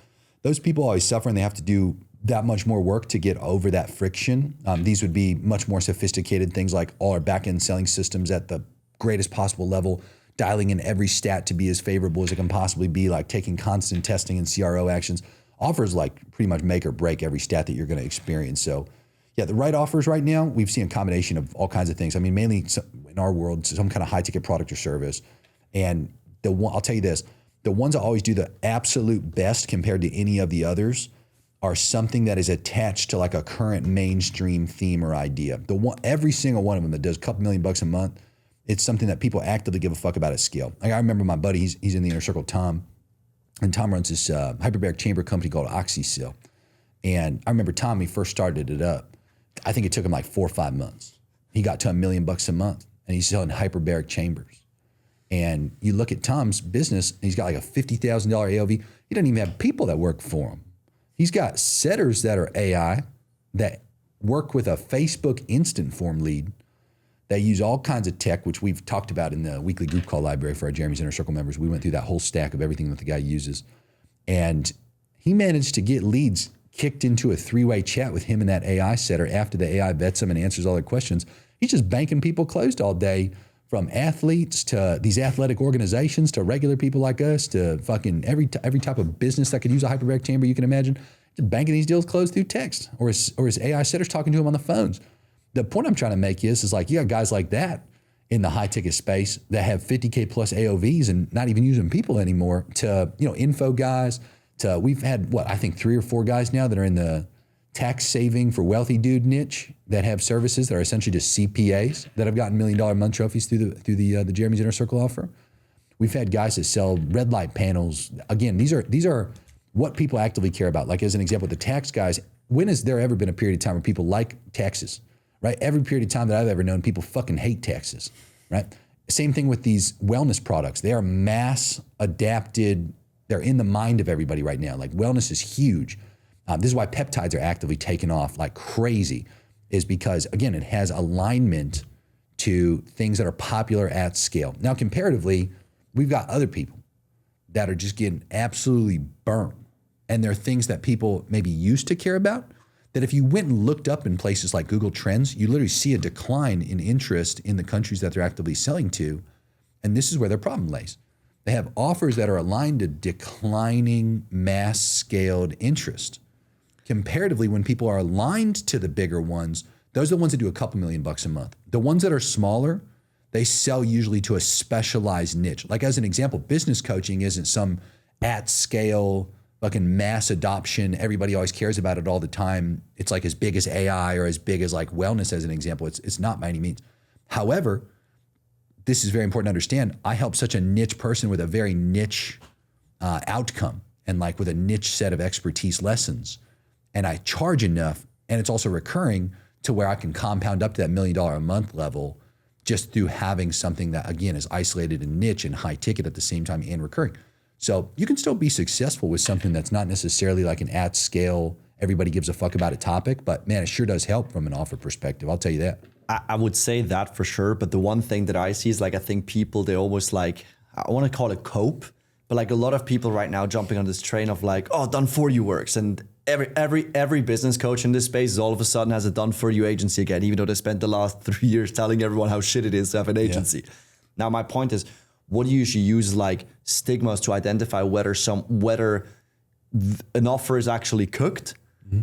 Those people always suffer, and they have to do that much more work to get over that friction. These would be much more sophisticated things like all our back-end selling systems at the greatest possible level, dialing in every stat to be as favorable as it can possibly be, like taking constant testing and CRO actions. Offers like pretty much make or break every stat that you're going to experience. So yeah, the right offers right now, we've seen a combination of all kinds of things. I mean, mainly in our world, some kind of high ticket product or service. And I'll tell you this, the ones that always do the absolute best compared to any of the others are something that is attached to like a current mainstream theme or idea. Every single one of them that does a couple $1 million a month, it's something that people actively give a fuck about at scale. Like I remember my buddy, he's in the inner circle, Tom, and Tom runs this hyperbaric chamber company called OxySil. And I remember Tom, he first started it up. I think it took him like 4 or 5 months. He got to $1 million a month, and he's selling hyperbaric chambers. And you look at Tom's business, and he's got like a $50,000 AOV. He doesn't even have people that work for him. He's got setters that are AI that work with a Facebook instant form lead. They use all kinds of tech, which we've talked about in the weekly group call library for our Jeremy's Inner Circle members. We went through that whole stack of everything that the guy uses. And he managed to get leads kicked into a 3-way chat with him and that AI setter after the AI vets them and answers all their questions. He's just banking people closed all day, from athletes to these athletic organizations to regular people like us to fucking every type of business that could use a hyperbaric chamber you can imagine. Just banking these deals closed through text, or his AI setters talking to him on the phones. The point I'm trying to make is like you got guys like that in the high ticket space that have 50K plus AOVs and not even using people anymore, to info guys. We've had I think 3 or 4 guys now that are in the tax saving for wealthy dude niche that have services that are essentially just CPAs that have gotten $1 million a month trophies through the Jeremy's Inner Circle offer. We've had guys that sell red light panels. Again, these are what people actively care about. Like as an example, the tax guys, when has there ever been a period of time where people like taxes, right? Every period of time that I've ever known, people fucking hate taxes, right? Same thing with these wellness products. They are mass adapted. They're in the mind of everybody right now. Like wellness is huge. This is why peptides are actively taking off like crazy, is because, again, it has alignment to things that are popular at scale. Now, comparatively, we've got other people that are just getting absolutely burnt. And there are things that people maybe used to care about that if you went and looked up in places like Google Trends, you literally see a decline in interest in the countries that they're actively selling to. And this is where their problem lays. They have offers that are aligned to declining mass-scaled interest. Comparatively, when people are aligned to the bigger ones, those are the ones that do a couple $1 million a month. The ones that are smaller, they sell usually to a specialized niche. Like as an example, business coaching isn't some at-scale fucking mass adoption. Everybody always cares about it all the time. It's like as big as AI or as big as like wellness as an example. It's not by any means. However, this is very important to understand. I help such a niche person with a very niche outcome and like with a niche set of expertise lessons. And I charge enough, and it's also recurring to where I can compound up to that $1 million a month level just through having something that, again, is isolated and niche and high ticket at the same time and recurring. So you can still be successful with something that's not necessarily like an at scale, everybody gives a fuck about it topic, but man, it sure does help from an offer perspective. I'll tell you that. I would say that for sure. But the one thing that I see is like, I think people, they always like, I want to call it cope, but like a lot of people right now jumping on this train of like, oh, done for you works. And every business coach in this space is all of a sudden has a done for you agency again, even though they spent the last 3 years telling everyone how shit it is to have an agency. Yeah. Now, my point is, what do you usually use like stigmas to identify whether an offer is actually cooked,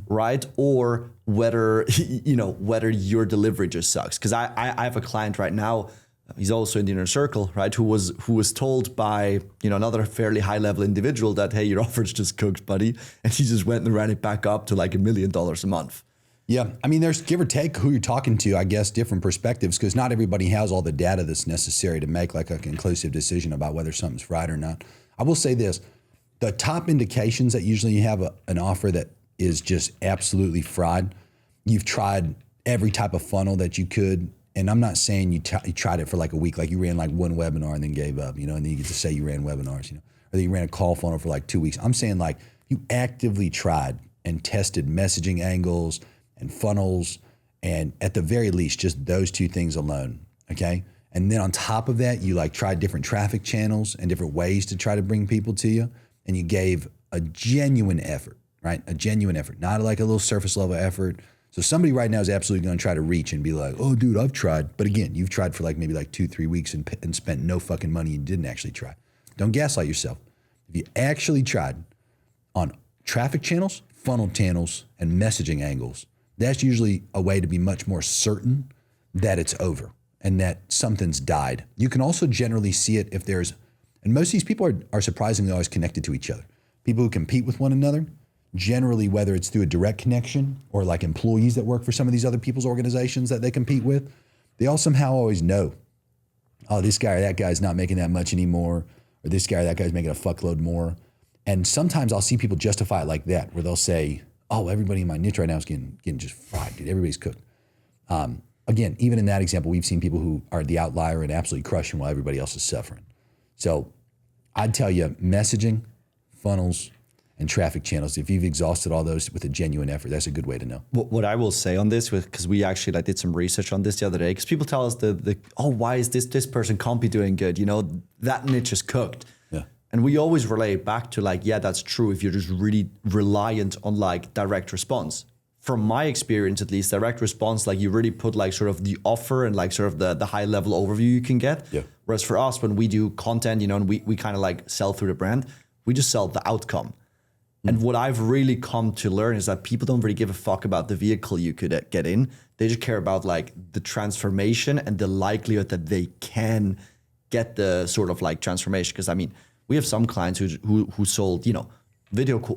right? Or whether, whether your delivery just sucks. Because I have a client right now, he's also in the inner circle, right? Who was told by, another fairly high level individual that, hey, your offer's just cooked, buddy. And he just went and ran it back up to like $1 million a month. Yeah, I mean, there's give or take who you're talking to, I guess, different perspectives, because not everybody has all the data that's necessary to make like a conclusive decision about whether something's right or not. I will say this, the top indications that usually you have an offer that is just absolutely fried, you've tried every type of funnel that you could, and I'm not saying you tried it for like a week, like you ran like one webinar and then gave up, and then you get to say you ran webinars, or that you ran a call funnel for like 2 weeks. I'm saying like you actively tried and tested messaging angles and funnels, and at the very least, just those two things alone, okay? And then on top of that, you like tried different traffic channels and different ways to try to bring people to you, and you gave a genuine effort, right? A genuine effort, not like a little surface level effort. So somebody right now is absolutely going to try to reach and be like, oh, dude, I've tried. But again, you've tried for like maybe like 2-3 weeks and spent no fucking money and didn't actually try. Don't gaslight yourself. If you actually tried on traffic channels, funnel channels, and messaging angles, that's usually a way to be much more certain that it's over and that something's died. You can also generally see it if there's, and most of these people are surprisingly always connected to each other. People who compete with one another, generally, whether it's through a direct connection or like employees that work for some of these other people's organizations that they compete with, they all somehow always know, oh, this guy or that guy's not making that much anymore, or this guy or that guy's making a fuckload more. And sometimes I'll see people justify it like that, where they'll say, oh, everybody in my niche right now is getting just fried, dude. Everybody's cooked. Again, even in that example, we've seen people who are the outlier and absolutely crushing while everybody else is suffering. So I'd tell you, messaging, funnels, and traffic channels, if you've exhausted all those with a genuine effort, that's a good way to know. What I will say on this, because we actually like did some research on this the other day, because people tell us why is this person can't be doing good? You know, that niche is cooked. Yeah. And we always relate back to like, yeah, that's true if you're just really reliant on like direct response. From my experience, at least, direct response, like you really put like sort of the offer and like sort of the high level overview you can get. Yeah. Whereas for us, when we do content, you know, and we kind of like sell through the brand, we just sell the outcome. And what I've really come to learn is that people don't really give a fuck about the vehicle you could get in. They just care about like the transformation and the likelihood that they can get the sort of like transformation. Because I mean, we have some clients who sold, you know,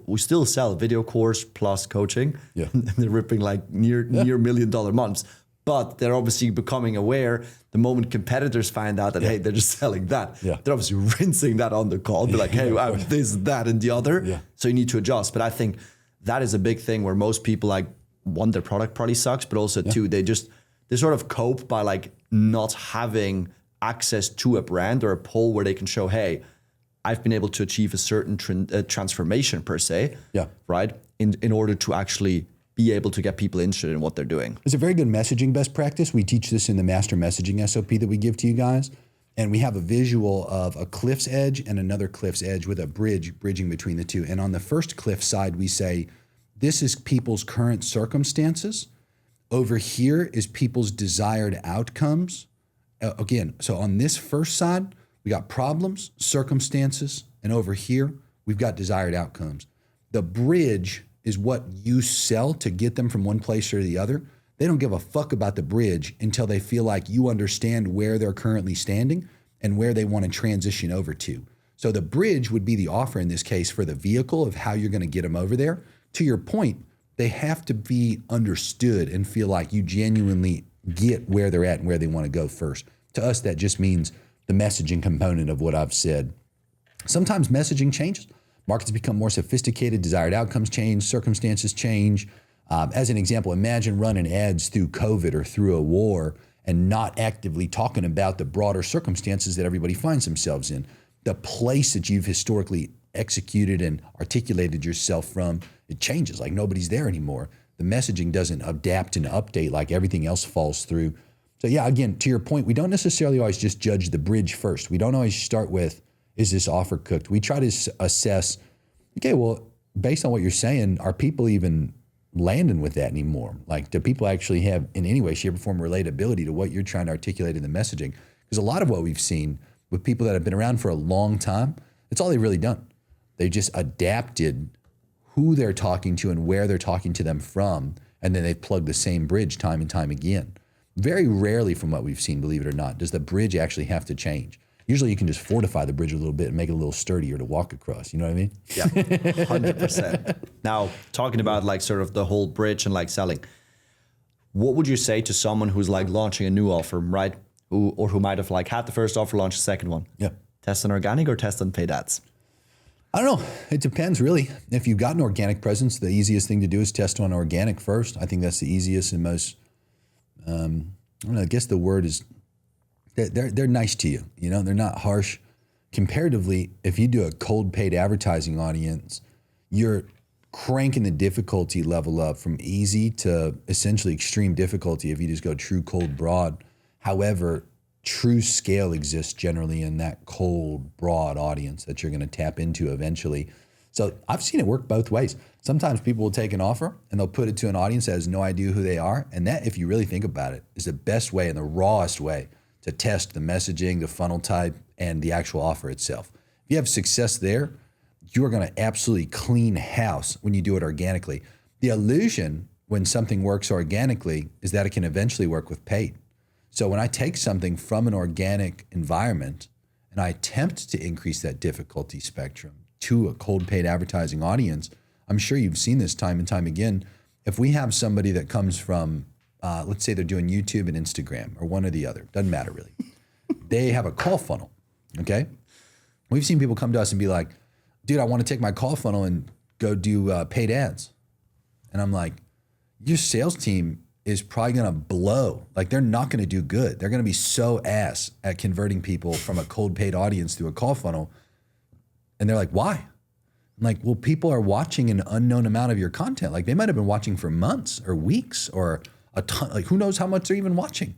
we still sell video course plus coaching. Yeah. And they're ripping like near $1 million months. But they're obviously becoming aware the moment competitors find out that, hey, they're just selling that. Yeah. They're obviously rinsing that on the call. Be like, hey, I have this, that, and the other. Yeah. So you need to adjust. But I think that is a big thing where most people like, one, their product probably sucks, but also two, they sort of cope by like not having access to a brand or a poll where they can show, hey, I've been able to achieve a certain transformation per se. Yeah. Right. In order to actually be able to get people interested in what they're doing. It's a very good messaging best practice. We teach this in the master messaging SOP that we give to you guys. And we have a visual of a cliff's edge and another cliff's edge with a bridging between the two. And on the first cliff side, we say, this is people's current circumstances. Over here is people's desired outcomes. Again, so on this first side, we got problems, circumstances, and over here, we've got desired outcomes. The bridge is what you sell to get them from one place or the other. They don't give a fuck about the bridge until they feel like you understand where they're currently standing and where they want to transition over to. So the bridge would be the offer in this case for the vehicle of how you're going to get them over there. To your point, they have to be understood and feel like you genuinely get where they're at and where they want to go first. To us, that just means the messaging component of what I've said. Sometimes messaging changes. Markets become more sophisticated, desired outcomes change, circumstances change. As an example, imagine running ads through COVID or through a war and not actively talking about the broader circumstances that everybody finds themselves in. The place that you've historically executed and articulated yourself from, it changes, like nobody's there anymore. The messaging doesn't adapt and update like everything else falls through. So yeah, again, to your point, we don't necessarily always just judge the bridge first. We don't always start with, is this offer cooked? We try to assess, okay, well, based on what you're saying, are people even landing with that anymore? Like, do people actually have in any way, shape, or form relatability to what you're trying to articulate in the messaging? Because a lot of what we've seen with people that have been around for a long time, it's all they've really done. They just adapted who they're talking to and where they're talking to them from, and then they've plugged the same bridge time and time again. Very rarely from what we've seen, believe it or not, does the bridge actually have to change. Usually you can just fortify the bridge a little bit and make it a little sturdier to walk across. You know what I mean? Yeah, 100%. Now, talking about like sort of the whole bridge and like selling, what would you say to someone who's like launching a new offer, right? Who might have like had the first offer, launched the second one? Yeah. Test on organic or test on paid ads? I don't know. It depends, really. If you've got an organic presence, the easiest thing to do is test on organic first. I think that's the easiest and most, I don't know, I guess the word is, they're nice to you. You know, they're not harsh. Comparatively, if you do a cold paid advertising audience, you're cranking the difficulty level up from easy to essentially extreme difficulty if you just go true cold broad. However, true scale exists generally in that cold broad audience that you're going to tap into eventually. So I've seen it work both ways. Sometimes people will take an offer and they'll put it to an audience that has no idea who they are. And that, if you really think about it, is the best way and the rawest way to test the messaging, the funnel type, and the actual offer itself. If you have success there, you are going to absolutely clean house when you do it organically. The illusion when something works organically is that it can eventually work with paid. So when I take something from an organic environment and I attempt to increase that difficulty spectrum to a cold paid advertising audience, I'm sure you've seen this time and time again. If we have somebody that comes from, let's say they're doing YouTube and Instagram or one or the other, doesn't matter really. They have a call funnel, okay? We've seen people come to us and be like, dude, I want to take my call funnel and go do paid ads. And I'm like, your sales team is probably going to blow. Like they're not going to do good. They're going to be so ass at converting people from a cold paid audience to a call funnel. And they're like, why? I'm like, well, people are watching an unknown amount of your content. Like they might've been watching for months or weeks or a ton, like who knows how much they're even watching.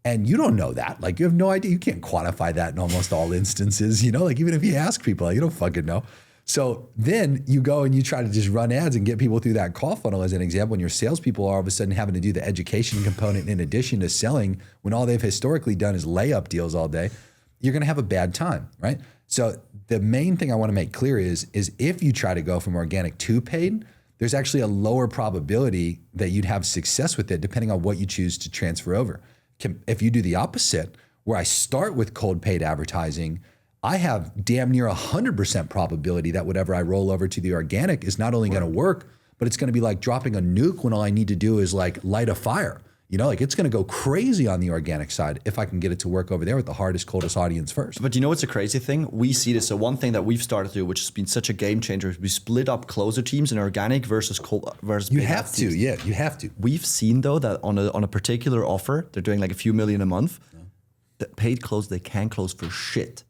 And you don't know that. Like you have no idea. You can't quantify that in almost all instances, you know, like even if you ask people, like, you don't fucking know. So then you go and you try to just run ads and get people through that call funnel as an example, and your salespeople are all of a sudden having to do the education component in addition to selling when all they've historically done is layup deals all day. You're going to have a bad time, right? So the main thing I want to make clear is if you try to go from organic to paid, there's actually a lower probability that you'd have success with it depending on what you choose to transfer over. If you do the opposite, where I start with cold paid advertising, I have damn near 100% probability that whatever I roll over to the organic is not only going to work, but it's going to be like dropping a nuke when all I need to do is like light a fire. You know, like it's going to go crazy on the organic side if I can get it to work over there with the hardest, coldest audience first. But you know what's a crazy thing? We see this. So one thing that we've started to do, which has been such a game changer, is we split up closer teams in organic versus you have to, teams. yeah, you have to. We've seen though that on a particular offer, they're doing like a few million a month. The paid close, they can't close for shit.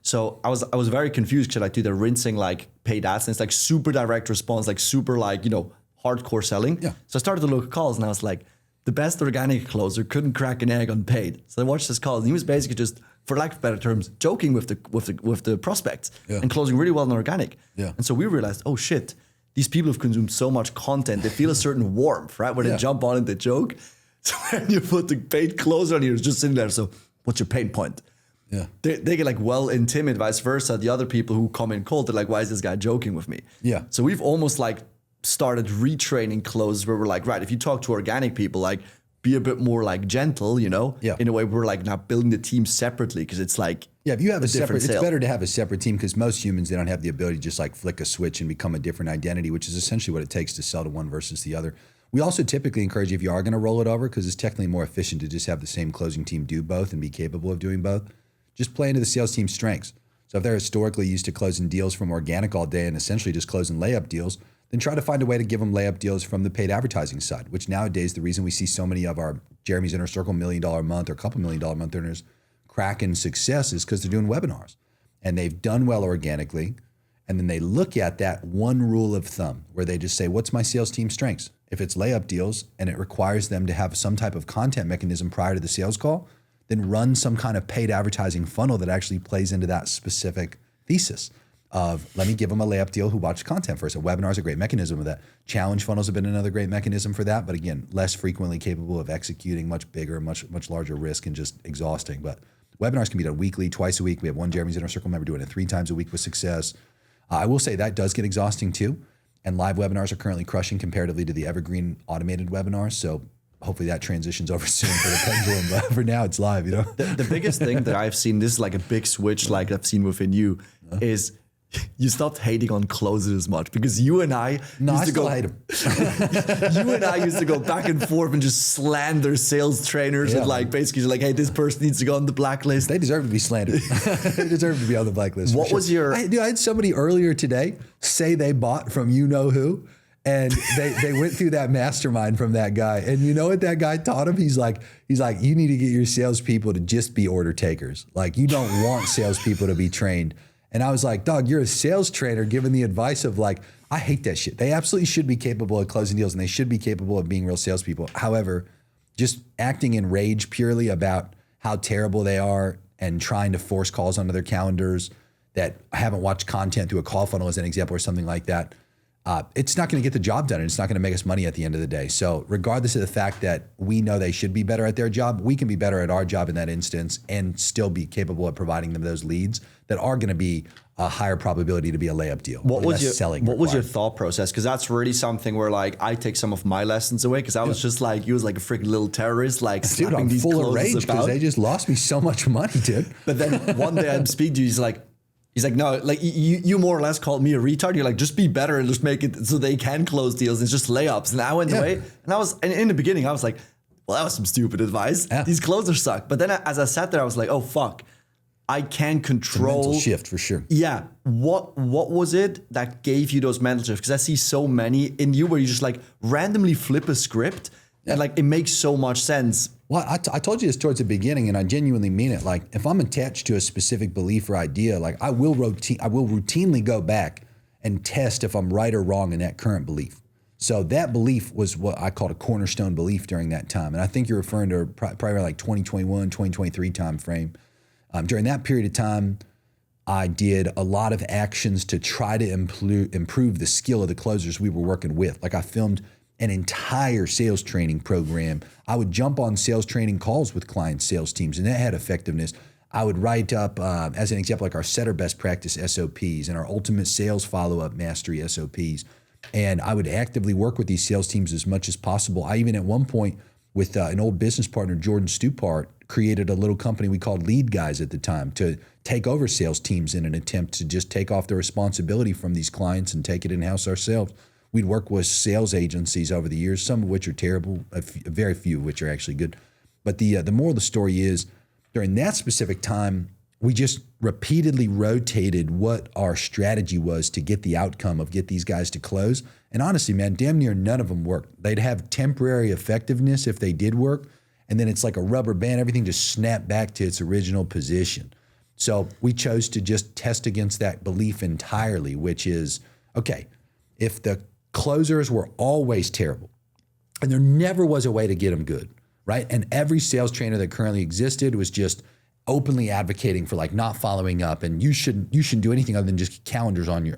So I was very confused because like, dude, they're rinsing like paid ads and it's like super direct response, like super like, you know, hardcore selling. Yeah. So I started to look at calls and I was like, the best organic closer couldn't crack an egg on paid. So I watched this call and he was basically just, for lack of better terms, joking with the prospects and closing really well on organic. Yeah. And so we realized, oh shit, these people have consumed so much content, they feel a certain warmth, right? Where they jump on and they joke. So when you put the paid closer on here, it's just sitting there. So what's your pain point? Yeah. They get like well intimate, vice versa. The other people who come in cold, they're like, why is this guy joking with me? Yeah. So we've almost like started retraining closes where we're like, right, if you talk to organic people, like be a bit more like gentle, you know, in a way we're like not building the team separately because it's like, if you have a separate, sale. It's better to have a separate team because most humans, they don't have the ability to just like flick a switch and become a different identity, which is essentially what it takes to sell to one versus the other. We also typically encourage if you are going to roll it over because it's technically more efficient to just have the same closing team do both and be capable of doing both. Just play into the sales team's strengths. So if they're historically used to closing deals from organic all day and essentially just closing layup deals, then try to find a way to give them layup deals from the paid advertising side, which nowadays the reason we see so many of our Jeremy's Inner Circle $1 million a month or couple $1 million a month earners crack in success is because they're doing webinars and they've done well organically. And then they look at that one rule of thumb where they just say, what's my sales team's strengths? If it's layup deals and it requires them to have some type of content mechanism prior to the sales call, then run some kind of paid advertising funnel that actually plays into that specific thesis of let me give them a layup deal who watched content first. A webinar is a great mechanism of that. Challenge funnels have been another great mechanism for that. But again, less frequently capable of executing, much bigger, much larger risk and just exhausting. But webinars can be done weekly, twice a week. We have one Jeremy's Inner Circle member doing it 3 times a week with success. I will say that does get exhausting too. And live webinars are currently crushing comparatively to the evergreen automated webinars. So hopefully that transitions over soon for the pendulum. But for now, it's live, you know? The biggest thing that I've seen, this is like a big switch like I've seen within you, is you stopped hating on closes as much because you and I hate them. You and I used to go back and forth and just slander sales trainers and like basically like, hey, this person needs to go on the blacklist. They deserve to be slandered. They deserve to be on the blacklist. What was your? I had somebody earlier today say they bought from you know who. And they went through that mastermind from that guy. And you know what that guy taught him? He's like, you need to get your salespeople to just be order takers. Like you don't want salespeople to be trained And I was like, dog, you're a sales trainer giving the advice of like, I hate that shit. They absolutely should be capable of closing deals and they should be capable of being real salespeople. However, just acting in rage purely about how terrible they are and trying to force calls onto their calendars that haven't watched content through a call funnel as an example or something like that, it's not going to get the job done and it's not going to make us money at the end of the day. So regardless of the fact that we know they should be better at their job, we can be better at our job in that instance and still be capable of providing them those leads that are going to be a higher probability to be a layup deal. What was your thought process? Because that's really something where like I take some of my lessons away because I was just like, you was like a freaking little terrorist, like dude, I'm these full of rage because they just lost me so much money, dude. But then one day I'm speaking to you, he's like, no, like you more or less called me a retard. You're like, just be better and just make it so they can close deals. It's just layups. And I went away and in the beginning I was like, well, that was some stupid advice. Yeah. These closers suck. But then as I sat there, I was like, oh fuck, I can control. It's a mental shift for sure. Yeah. What was it that gave you those mental shifts? Because I see so many in you where you just like randomly flip a script and like it makes so much sense. Well, I told you this towards the beginning, and I genuinely mean it. Like, if I'm attached to a specific belief or idea, like I will routinely go back and test if I'm right or wrong in that current belief. So that belief was what I called a cornerstone belief during that time, and I think you're referring to probably like 2021, 2023 time frame. During that period of time, I did a lot of actions to try to improve the skill of the closers we were working with. Like I filmed an entire sales training program. I would jump on sales training calls with client sales teams, and that had effectiveness. I would write up, as an example, like our setter best practice SOPs and our ultimate sales follow-up mastery SOPs. And I would actively work with these sales teams as much as possible. I even at one point with an old business partner, Jordan Stupart, created a little company we called Lead Guys at the time to take over sales teams in an attempt to just take off the responsibility from these clients and take it in-house ourselves. We'd work with sales agencies over the years, some of which are terrible, very few of which are actually good. But the moral of the story is, during that specific time, we just repeatedly rotated what our strategy was to get the outcome of get these guys to close. And honestly, man, damn near none of them worked. They'd have temporary effectiveness if they did work, and then it's like a rubber band. Everything just snapped back to its original position. So we chose to just test against that belief entirely, which is, okay, if the closers were always terrible, and there never was a way to get them good, right? And every sales trainer that currently existed was just openly advocating for like not following up, and you shouldn't do anything other than just calendars on your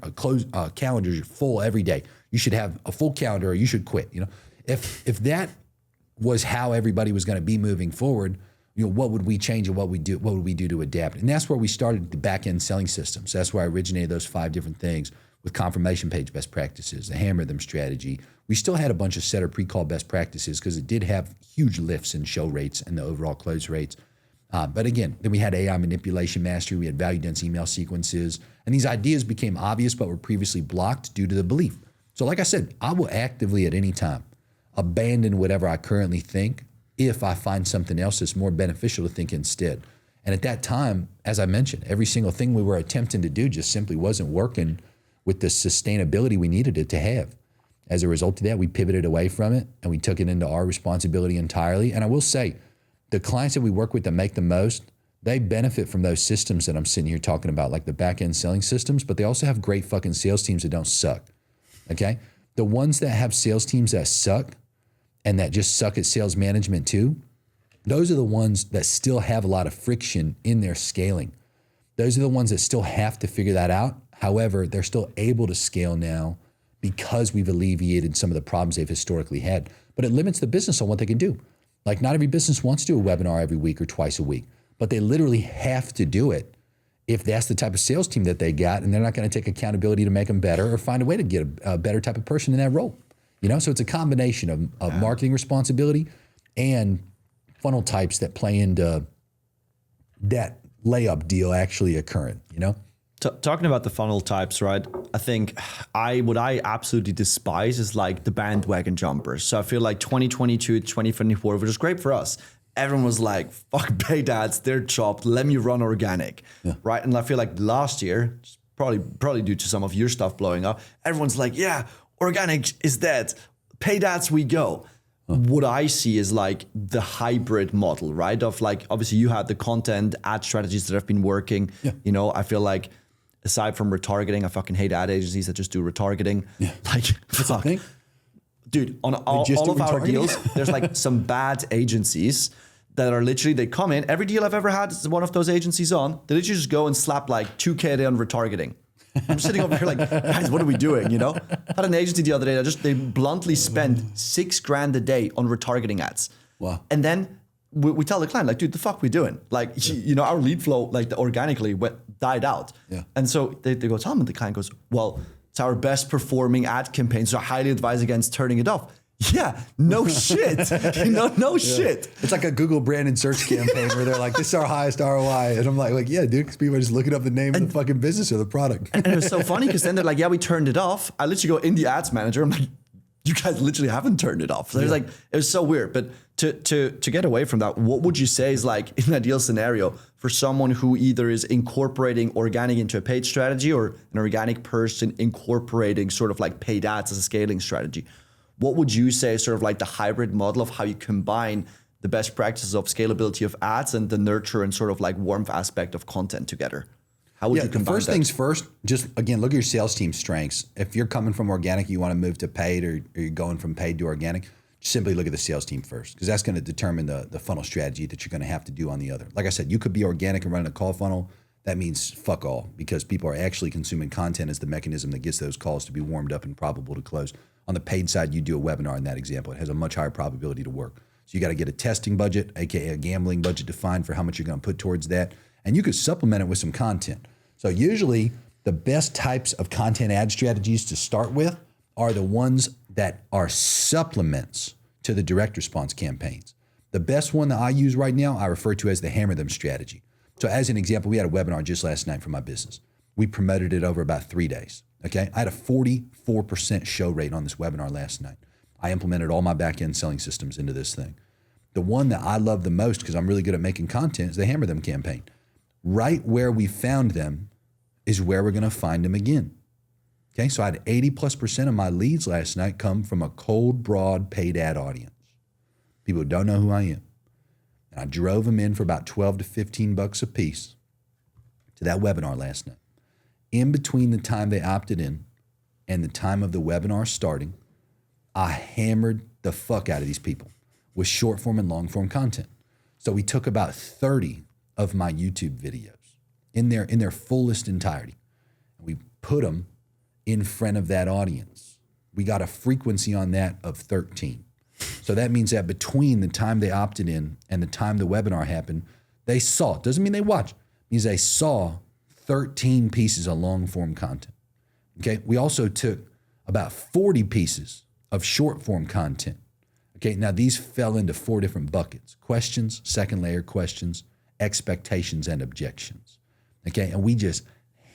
calendars full every day. You should have a full calendar, or you should quit. You know, if that was how everybody was going to be moving forward, you know, what would we change and what would we do to adapt? And that's where we started the back end selling system. So that's where I originated those 5 different things. With confirmation page best practices, the hammer them strategy. We still had a bunch of setter pre-call best practices because it did have huge lifts in show rates and the overall close rates. But again, then we had AI manipulation mastery, we had value dense email sequences, and these ideas became obvious but were previously blocked due to the belief. So like I said, I will actively at any time abandon whatever I currently think if I find something else that's more beneficial to think instead. And at that time, as I mentioned, every single thing we were attempting to do just simply wasn't working with the sustainability we needed it to have. As a result of that, we pivoted away from it and we took it into our responsibility entirely. And I will say, the clients that we work with that make the most, they benefit from those systems that I'm sitting here talking about, like the back-end selling systems, but they also have great fucking sales teams that don't suck, okay? The ones that have sales teams that suck and that just suck at sales management too, those are the ones that still have a lot of friction in their scaling. Those are the ones that still have to figure that out. However, they're still able to scale now because we've alleviated some of the problems they've historically had. But it limits the business on what they can do. Like, not every business wants to do a webinar every week or twice a week, but they literally have to do it if that's the type of sales team that they got, and they're not going to take accountability to make them better or find a way to get a better type of person in that role. You know, so it's a combination of marketing responsibility and funnel types that play into that layup deal actually occurring, you know? Talking about the funnel types, right? I think what I absolutely despise is like the bandwagon jumpers. So I feel like 2022, 2024, which is great for us. Everyone was like, fuck paid ads, they're chopped. Let me run organic, right? And I feel like last year, probably due to some of your stuff blowing up, everyone's like, yeah, organic is dead. Paid ads, we go. What I see is like the hybrid model, right? Of like, obviously you have the content ad strategies that have been working. Yeah. You know, I feel like aside from retargeting, I fucking hate ad agencies that just do retargeting. Yeah. Like, fuck. Dude, on all of our deals, there's like some bad agencies that are literally, they come in, every deal I've ever had is one of those agencies on, they literally just go and slap like 2K a day on retargeting. I'm sitting over here like, guys, what are we doing, you know? I had an agency the other day that they bluntly spend $6,000 a day on retargeting ads. Wow. And then we tell the client, like, dude, the fuck we doing? Like, you know, our lead flow, like organically died out. Yeah. And so they go tell them, the client goes, well, it's our best performing ad campaign, so I highly advise against turning it off. Yeah, no shit. No shit. It's like a Google branded search campaign where they're like, this is our highest ROI. And I'm like, yeah, dude, because people are just looking up the name of the fucking business or the product. And it was so funny because then they're like, yeah, we turned it off. I literally go in the ads manager. I'm like, you guys literally haven't turned it off. So it's like, it was so weird. But to get away from that, what would you say is like in an ideal scenario for someone who either is incorporating organic into a paid strategy or an organic person incorporating sort of like paid ads as a scaling strategy? What would you say is sort of like the hybrid model of how you combine the best practices of scalability of ads and the nurture and sort of like warmth aspect of content together? How would you combine first that? things first, just again, look at your sales team strengths. If you're coming from organic, you want to move to paid or you're going from paid to organic, just simply look at the sales team first because that's going to determine the funnel strategy that you're going to have to do on the other. Like I said, you could be organic and running a call funnel. That means fuck all because people are actually consuming content as the mechanism that gets those calls to be warmed up and probable to close. On the paid side, you do a webinar in that example. It has a much higher probability to work. So you got to get a testing budget, aka a gambling budget defined for how much you're going to put towards that. And you could supplement it with some content. So usually the best types of content ad strategies to start with are the ones that are supplements to the direct response campaigns. The best one that I use right now, I refer to as the hammer them strategy. So as an example, we had a webinar just last night for my business. We promoted it over about 3 days. Okay, I had a 44% show rate on this webinar last night. I implemented all my back-end selling systems into this thing. The one that I love the most because I'm really good at making content is the Hammer Them campaign. Right where we found them is where we're going to find them again. Okay, so I had 80+% of my leads last night come from a cold, broad, paid ad audience. People who don't know who I am. And I drove them in for about 12 to 15 bucks a piece to that webinar last night. In between the time they opted in and the time of the webinar starting, I hammered the fuck out of these people with short form and long form content. So we took about 30 of my YouTube videos in their fullest entirety. And we put them in front of that audience. We got a frequency on that of 13. So that means that between the time they opted in and the time the webinar happened, they saw, it doesn't mean they watched, it means they saw 13 pieces of long form content. Okay, we also took about 40 pieces of short form content. Okay, now these fell into 4 different buckets: questions, second layer questions, expectations, and objections. Okay, and we just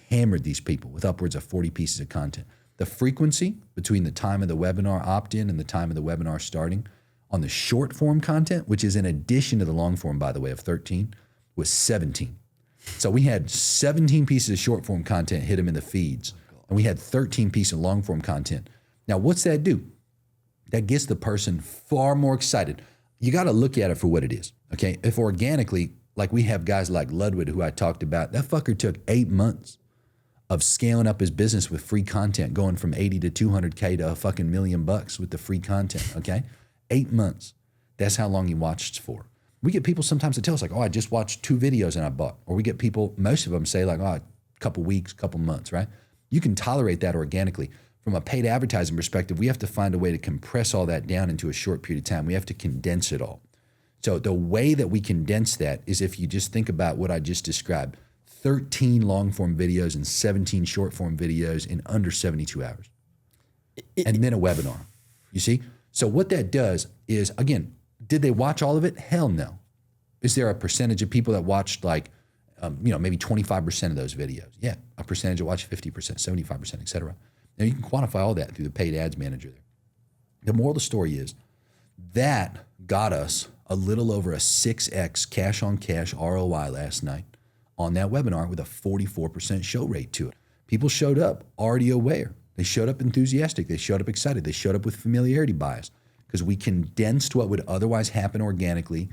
hammered these people with upwards of 40 pieces of content. The frequency between the time of the webinar opt-in and the time of the webinar starting on the short form content, which is in addition to the long form, by the way, of 13, was 17. So we had 17 pieces of short form content hit them in the feeds, and we had 13 pieces of long form content. Now, what's that do? That gets the person far more excited. You got to look at it for what it is, okay? If organically, like we have guys like Ludwig, who I talked about, that fucker took 8 months of scaling up his business with free content, going from 80 to 200K to a fucking $1 million with the free content, okay? 8 months. That's how long he watched for. We get people sometimes that tell us like, oh, I just watched 2 videos and I bought. Or we get people, most of them say like, oh, a couple weeks, couple months, right? You can tolerate that organically. From a paid advertising perspective, we have to find a way to compress all that down into a short period of time. We have to condense it all. So the way that we condense that is if you just think about what I just described, 13 long form videos and 17 short form videos in under 72 hours. And then a webinar, you see? So what that does is, again, did they watch all of it? Hell no. Is there a percentage of people that watched like, maybe 25% of those videos? Yeah, a percentage that watched 50%, 75%, et cetera. Now you can quantify all that through the paid ads manager there. The moral of the story is that got us a little over a 6x cash on cash ROI last night on that webinar with a 44% show rate to it. People showed up already aware. They showed up enthusiastic. They showed up excited. They showed up with familiarity bias because we condensed what would otherwise happen organically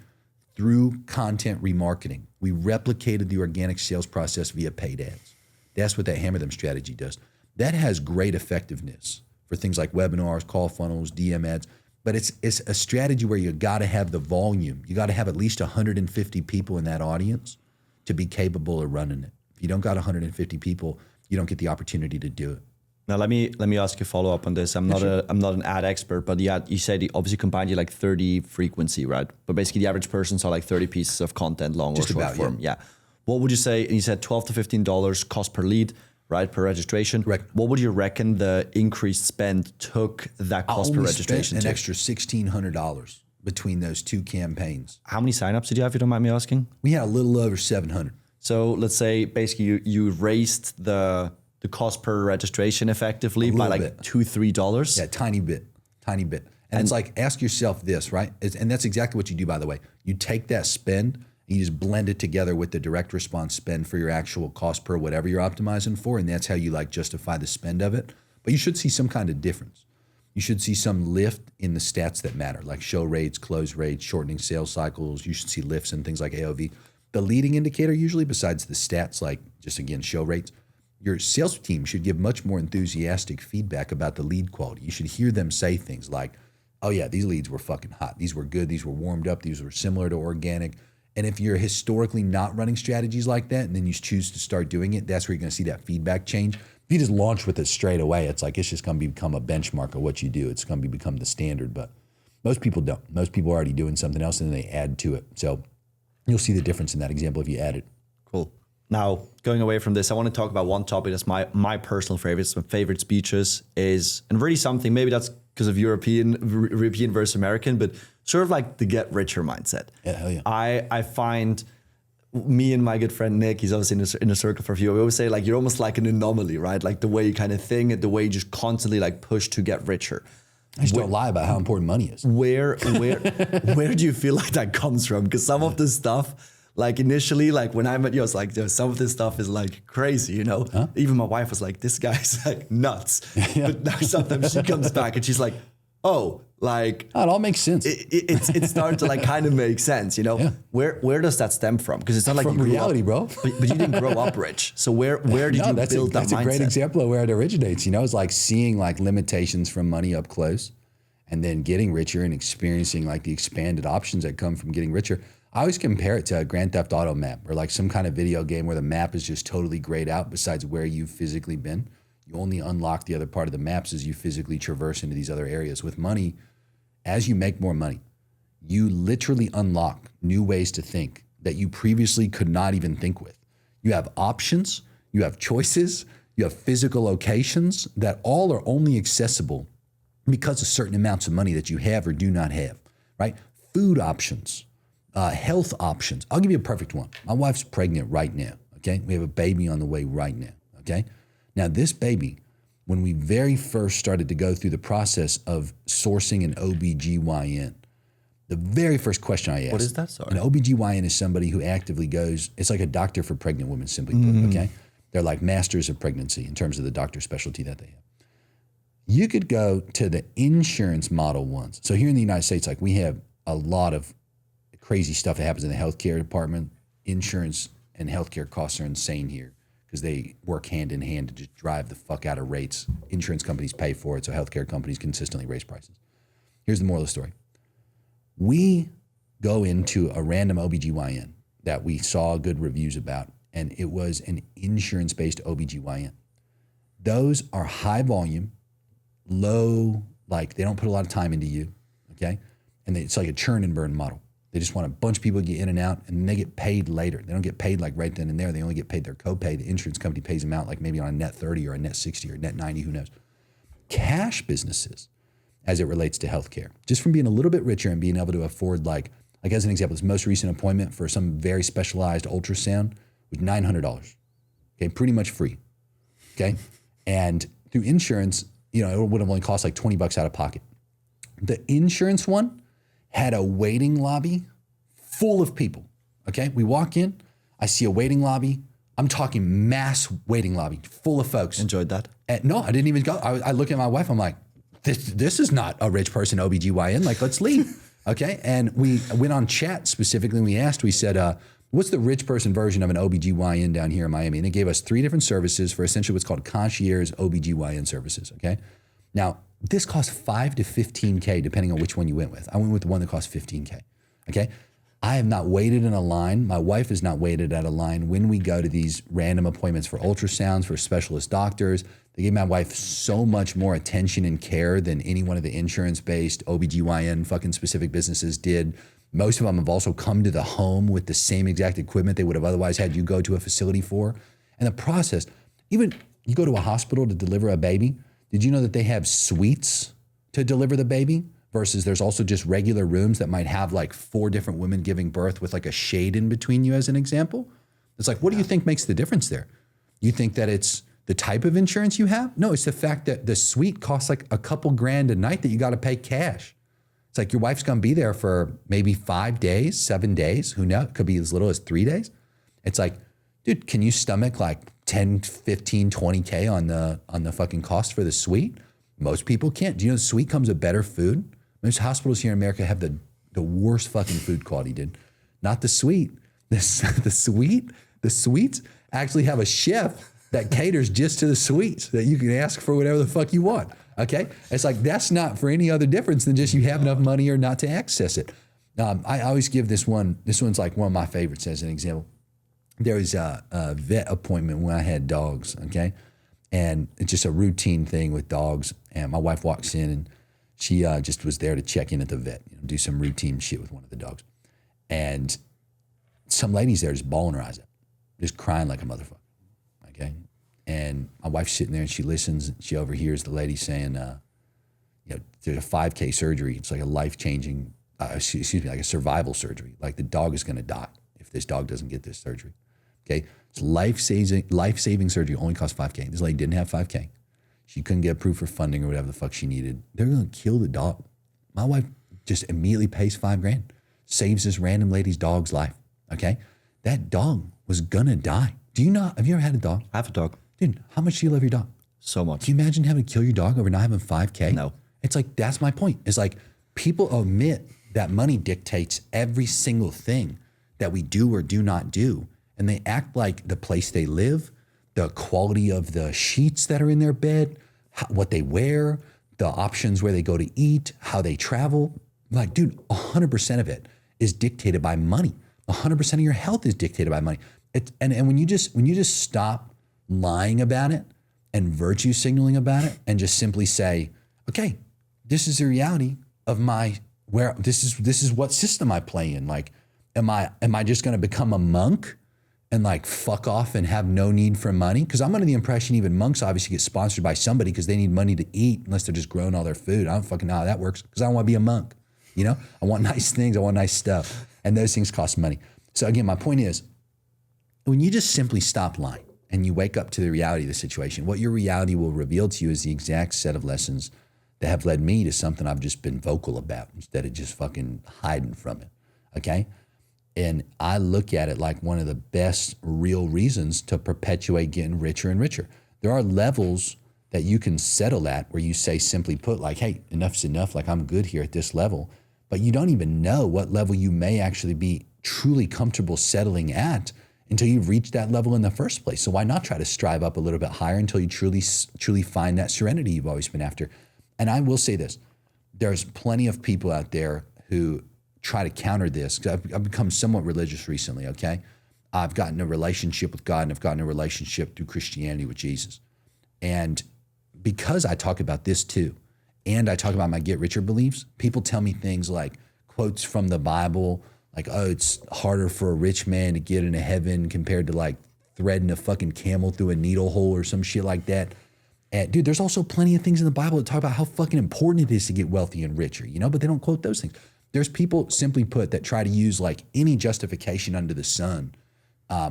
through content remarketing. We replicated the organic sales process via paid ads. That's what that hammer them strategy does. That has great effectiveness for things like webinars, call funnels, DM ads. But it's a strategy where you got to have the volume. You got to have at least 150 people in that audience to be capable of running it. If you don't got 150 people, you don't get the opportunity to do it. Now let me ask you a follow up on this. I'm not an ad expert, but yeah, you said you obviously combined you like 30 frequency, right? But basically the average person saw like 30 pieces of content, long Just or short about, form. Yeah. What would you say? And you said $12 to $15 cost per lead, right? Per registration. Correct. What would you reckon the increased spend took that cost per registration spent to? an extra $1,600 between those two campaigns. How many signups did you have, if you don't mind me asking? We had a little over 700. So let's say basically you raised the cost per registration effectively by like bit. $2-3. Yeah, tiny bit. And it's like, ask yourself this, right? And that's exactly what you do, by the way. You take that spend and you just blend it together with the direct response spend for your actual cost per whatever you're optimizing for. And that's how you like justify the spend of it. But you should see some kind of difference. You should see some lift in the stats that matter, like show rates, close rates, shortening sales cycles. You should see lifts in things like AOV. The leading indicator usually, besides the stats, like just again, show rates, your sales team should give much more enthusiastic feedback about the lead quality. You should hear them say things like, oh yeah, these leads were fucking hot. These were good. These were warmed up. These were similar to organic. And if you're historically not running strategies like that, and then you choose to start doing it, that's where you're going to see that feedback change. If you just launch with it straight away, it's like, it's just going to become a benchmark of what you do. It's going to become the standard, but most people don't. Most people are already doing something else and then they add to it. So you'll see the difference in that example if you add it. Cool. Now, going away from this, I want to talk about one topic that's my personal favorite. My favorite speeches is, and really something, maybe that's because of European versus American, but sort of like the get richer mindset. Yeah, hell yeah. I find me and my good friend Nick, he's obviously in a circle for a few. We always say like, you're almost like an anomaly, right? Like the way you kind of think and the way you just constantly like push to get richer. I just don't lie about how important money is. Where do you feel like that comes from? Because some of the stuff, like initially, like when I met you, I was like, some of this stuff is like crazy, you know? Huh? Even my wife was like, this guy's like nuts. Yeah. But now sometimes she comes back and she's like, oh, like Oh, it all makes sense. it's starting to like kind of make sense, you know? Yeah. Where does that stem from? Because it's not like From you grew reality, up, bro. but you didn't grow up rich. So where did you build that mindset? That's a great example of where it originates. You know, it's like seeing like limitations from money up close and then getting richer and experiencing like the expanded options that come from getting richer. I always compare it to a Grand Theft Auto map or like some kind of video game where the map is just totally grayed out besides where you've physically been. You only unlock the other part of the maps as you physically traverse into these other areas. With money, as you make more money, you literally unlock new ways to think that you previously could not even think with. You have options, you have choices, you have physical locations that all are only accessible because of certain amounts of money that you have or do not have, right? Food options. Health options. I'll give you a perfect one. My wife's pregnant right now, okay? We have a baby on the way right now, okay? Now this baby, when we very first started to go through the process of sourcing an OBGYN, the very first question I asked. What is that? Sorry. An OBGYN is somebody who actively goes, it's like a doctor for pregnant women, simply put, okay? They're like masters of pregnancy in terms of the doctor specialty that they have. You could go to the insurance model ones. So here in the United States, like we have a lot of crazy stuff that happens in the healthcare department. Insurance and healthcare costs are insane here because they work hand in hand to just drive the fuck out of rates. Insurance companies pay for it, so healthcare companies consistently raise prices. Here's the moral of the story. We go into a random OBGYN that we saw good reviews about, and it was an insurance-based OBGYN. Those are high volume, low, like they don't put a lot of time into you, okay? And it's like a churn and burn model. They just want a bunch of people to get in and out, and then they get paid later. They don't get paid like right then and there. They only get paid their copay. The insurance company pays them out like maybe on a net 30 or a net 60 or a net 90, who knows. Cash businesses, as it relates to healthcare, just from being a little bit richer and being able to afford like as an example, this most recent appointment for some very specialized ultrasound was $900. Okay, pretty much free. Okay, and through insurance, you know, it would have only cost like $20 out of pocket. The insurance one had a waiting lobby full of people, okay? We walk in, I see a waiting lobby. I'm talking mass waiting lobby, full of folks. Enjoyed that? And no, I didn't even go. I look at my wife, I'm like, this is not a rich person OBGYN, like let's leave, okay? And we went on chat specifically and we said, what's the rich person version of an OBGYN down here in Miami? And they gave us 3 different services for essentially what's called concierge OBGYN services, okay? Now, this costs $5 to $15K depending on which one you went with. I went with the one that cost $15K, okay? I have not waited in a line. My wife has not waited at a line when we go to these random appointments for ultrasounds, for specialist doctors. They gave my wife so much more attention and care than any one of the insurance-based OBGYN fucking specific businesses did. Most of them have also come to the home with the same exact equipment they would have otherwise had you go to a facility for. And the process, even you go to a hospital to deliver a baby, did you know that they have suites to deliver the baby? Versus there's also just regular rooms that might have like 4 different women giving birth with like a shade in between you as an example. It's like, what do you think makes the difference there? You think that it's the type of insurance you have? No, it's the fact that the suite costs like a couple grand a night that you got to pay cash. It's like your wife's going to be there for maybe 5 days, 7 days. Who knows? It could be as little as 3 days. It's like, dude, can you stomach like 10, 15, 20K on the fucking cost for the suite? Most people can't. Do you know the suite comes with better food? Most hospitals here in America have the worst fucking food quality, dude. Not the suite. The suites actually have a chef that caters just to the suites that you can ask for whatever the fuck you want, okay? It's like, that's not for any other difference than just you have enough money or not to access it. I always give this one's like one of my favorites as an example. There was a vet appointment when I had dogs, okay? And it's just a routine thing with dogs. And my wife walks in and she just was there to check in at the vet, do some routine shit with one of the dogs. And some lady's there just bawling her eyes out, just crying like a motherfucker, okay? And my wife's sitting there and she listens. And she overhears the lady saying, there's a 5K surgery. It's like a life-changing, like a survival surgery. Like the dog is going to die if this dog doesn't get this surgery, okay? It's life-saving surgery only costs 5K. This lady didn't have 5K. She couldn't get approved for funding or whatever the fuck she needed. They're going to kill the dog. My wife just immediately pays $5 grand, saves this random lady's dog's life, okay? That dog was going to die. Have you ever had a dog? I have a dog. Dude, how much do you love your dog? So much. Can you imagine having to kill your dog over not having 5K? No. It's like, that's my point. It's like people omit that money dictates every single thing that we do or do not do. And they act like the place they live, the quality of the sheets that are in their bed, what they wear, the options where they go to eat, how they travel. Like, dude, 100% of it is dictated by money. 100% of your health is dictated by money. And when you just stop lying about it and virtue signaling about it and just simply say, okay, this is the reality of this is what system I play in. Like, am I just going to become a monk and like fuck off and have no need for money? Because I'm under the impression even monks obviously get sponsored by somebody because they need money to eat unless they're just growing all their food. I don't fucking know how that works because I don't want to be a monk. I want nice things. I want nice stuff. And those things cost money. So again, my point is, when you just simply stop lying and you wake up to the reality of the situation, what your reality will reveal to you is the exact set of lessons that have led me to something I've just been vocal about instead of just fucking hiding from it, okay? And I look at it like one of the best real reasons to perpetuate getting richer and richer. There are levels that you can settle at where you say, simply put, like, hey, enough's enough, like I'm good here at this level. But you don't even know what level you may actually be truly comfortable settling at until you've reached that level in the first place. So why not try to strive up a little bit higher until you truly find that serenity you've always been after? And I will say this, there's plenty of people out there who try to counter this, because I've become somewhat religious recently, okay? I've gotten a relationship with God and I've gotten a relationship through Christianity with Jesus. And because I talk about this too, and I talk about my get richer beliefs, people tell me things like quotes from the Bible, like, oh, it's harder for a rich man to get into heaven compared to like threading a fucking camel through a needle hole or some shit like that. And dude, there's also plenty of things in the Bible that talk about how fucking important it is to get wealthy and richer, but they don't quote those things. There's people, simply put, that try to use like any justification under the sun,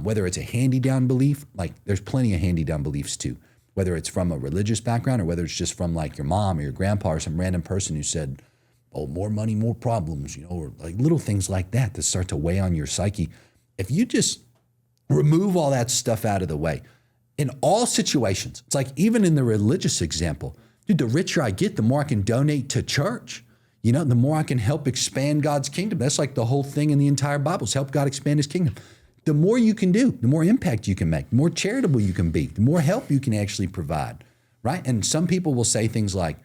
whether it's a hand-me-down belief, like there's plenty of hand-me-down beliefs too, whether it's from a religious background or whether it's just from like your mom or your grandpa or some random person who said, oh, more money, more problems, or like little things like that that start to weigh on your psyche. If you just remove all that stuff out of the way, in all situations, it's like even in the religious example, dude, the richer I get, the more I can donate to church. The more I can help expand God's kingdom. That's like the whole thing in the entire Bible is help God expand his kingdom. the more you can do, the more impact you can make, the more charitable you can be, the more help you can actually provide, right? And some people will say things like,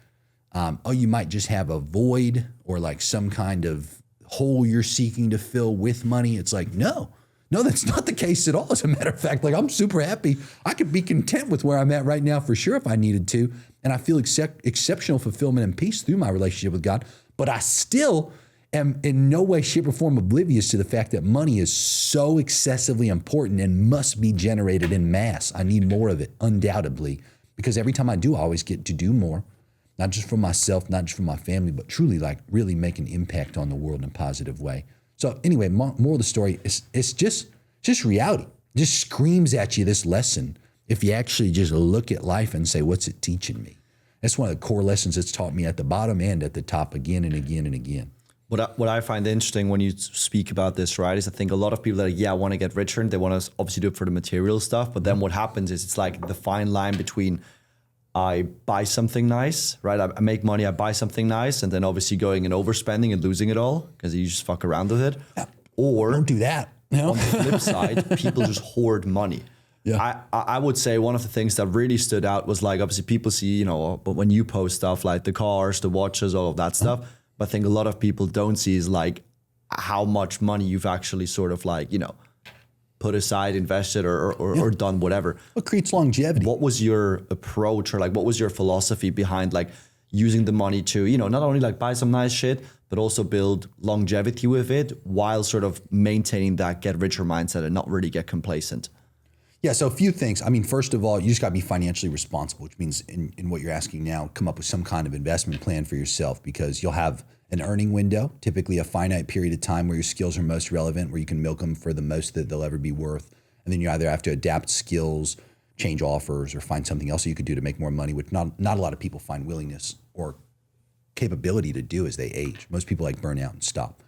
oh, you might just have a void or like some kind of hole you're seeking to fill with money. It's like, no, that's not the case at all. As a matter of fact, like I'm super happy. I could be content with where I'm at right now for sure if I needed to. And I feel exceptional fulfillment and peace through my relationship with God. But I still am in no way, shape, or form oblivious to the fact that money is so excessively important and must be generated in mass. I need more of it, undoubtedly, because every time I do, I always get to do more, not just for myself, not just for my family, but truly like really make an impact on the world in a positive way. So anyway, moral of the story is it's just reality. It just screams at you this lesson if you actually just look at life and say, what's it teaching me? That's one of the core lessons it's taught me at the bottom and at the top again and again and again. What I find interesting when you speak about this, right, is I think a lot of people that are, I want to get richer and they want to obviously do it for the material stuff. But then what happens is it's like the fine line between I buy something nice, right? I make money, I buy something nice, and then obviously going and overspending and losing it all because you just fuck around with it. Yeah. Or don't do that. On the flip side, people just hoard money. Yeah. I would say one of the things that really stood out was like, obviously people see, but when you post stuff like the cars, the watches, all of that stuff, but I think a lot of people don't see is like how much money you've actually sort of like, put aside, invested or done whatever. What creates longevity? What was your approach or like what was your philosophy behind like using the money to, not only like buy some nice shit, but also build longevity with it while sort of maintaining that get richer mindset and not really get complacent? Yeah, so a few things. I mean, first of all, you just got to be financially responsible, which means in what you're asking now, come up with some kind of investment plan for yourself because you'll have an earning window, typically a finite period of time where your skills are most relevant, where you can milk them for the most that they'll ever be worth. And then you either have to adapt skills, change offers, or find something else you could do to make more money, which not a lot of people find willingness or capability to do as they age. Most people like burn out and stop.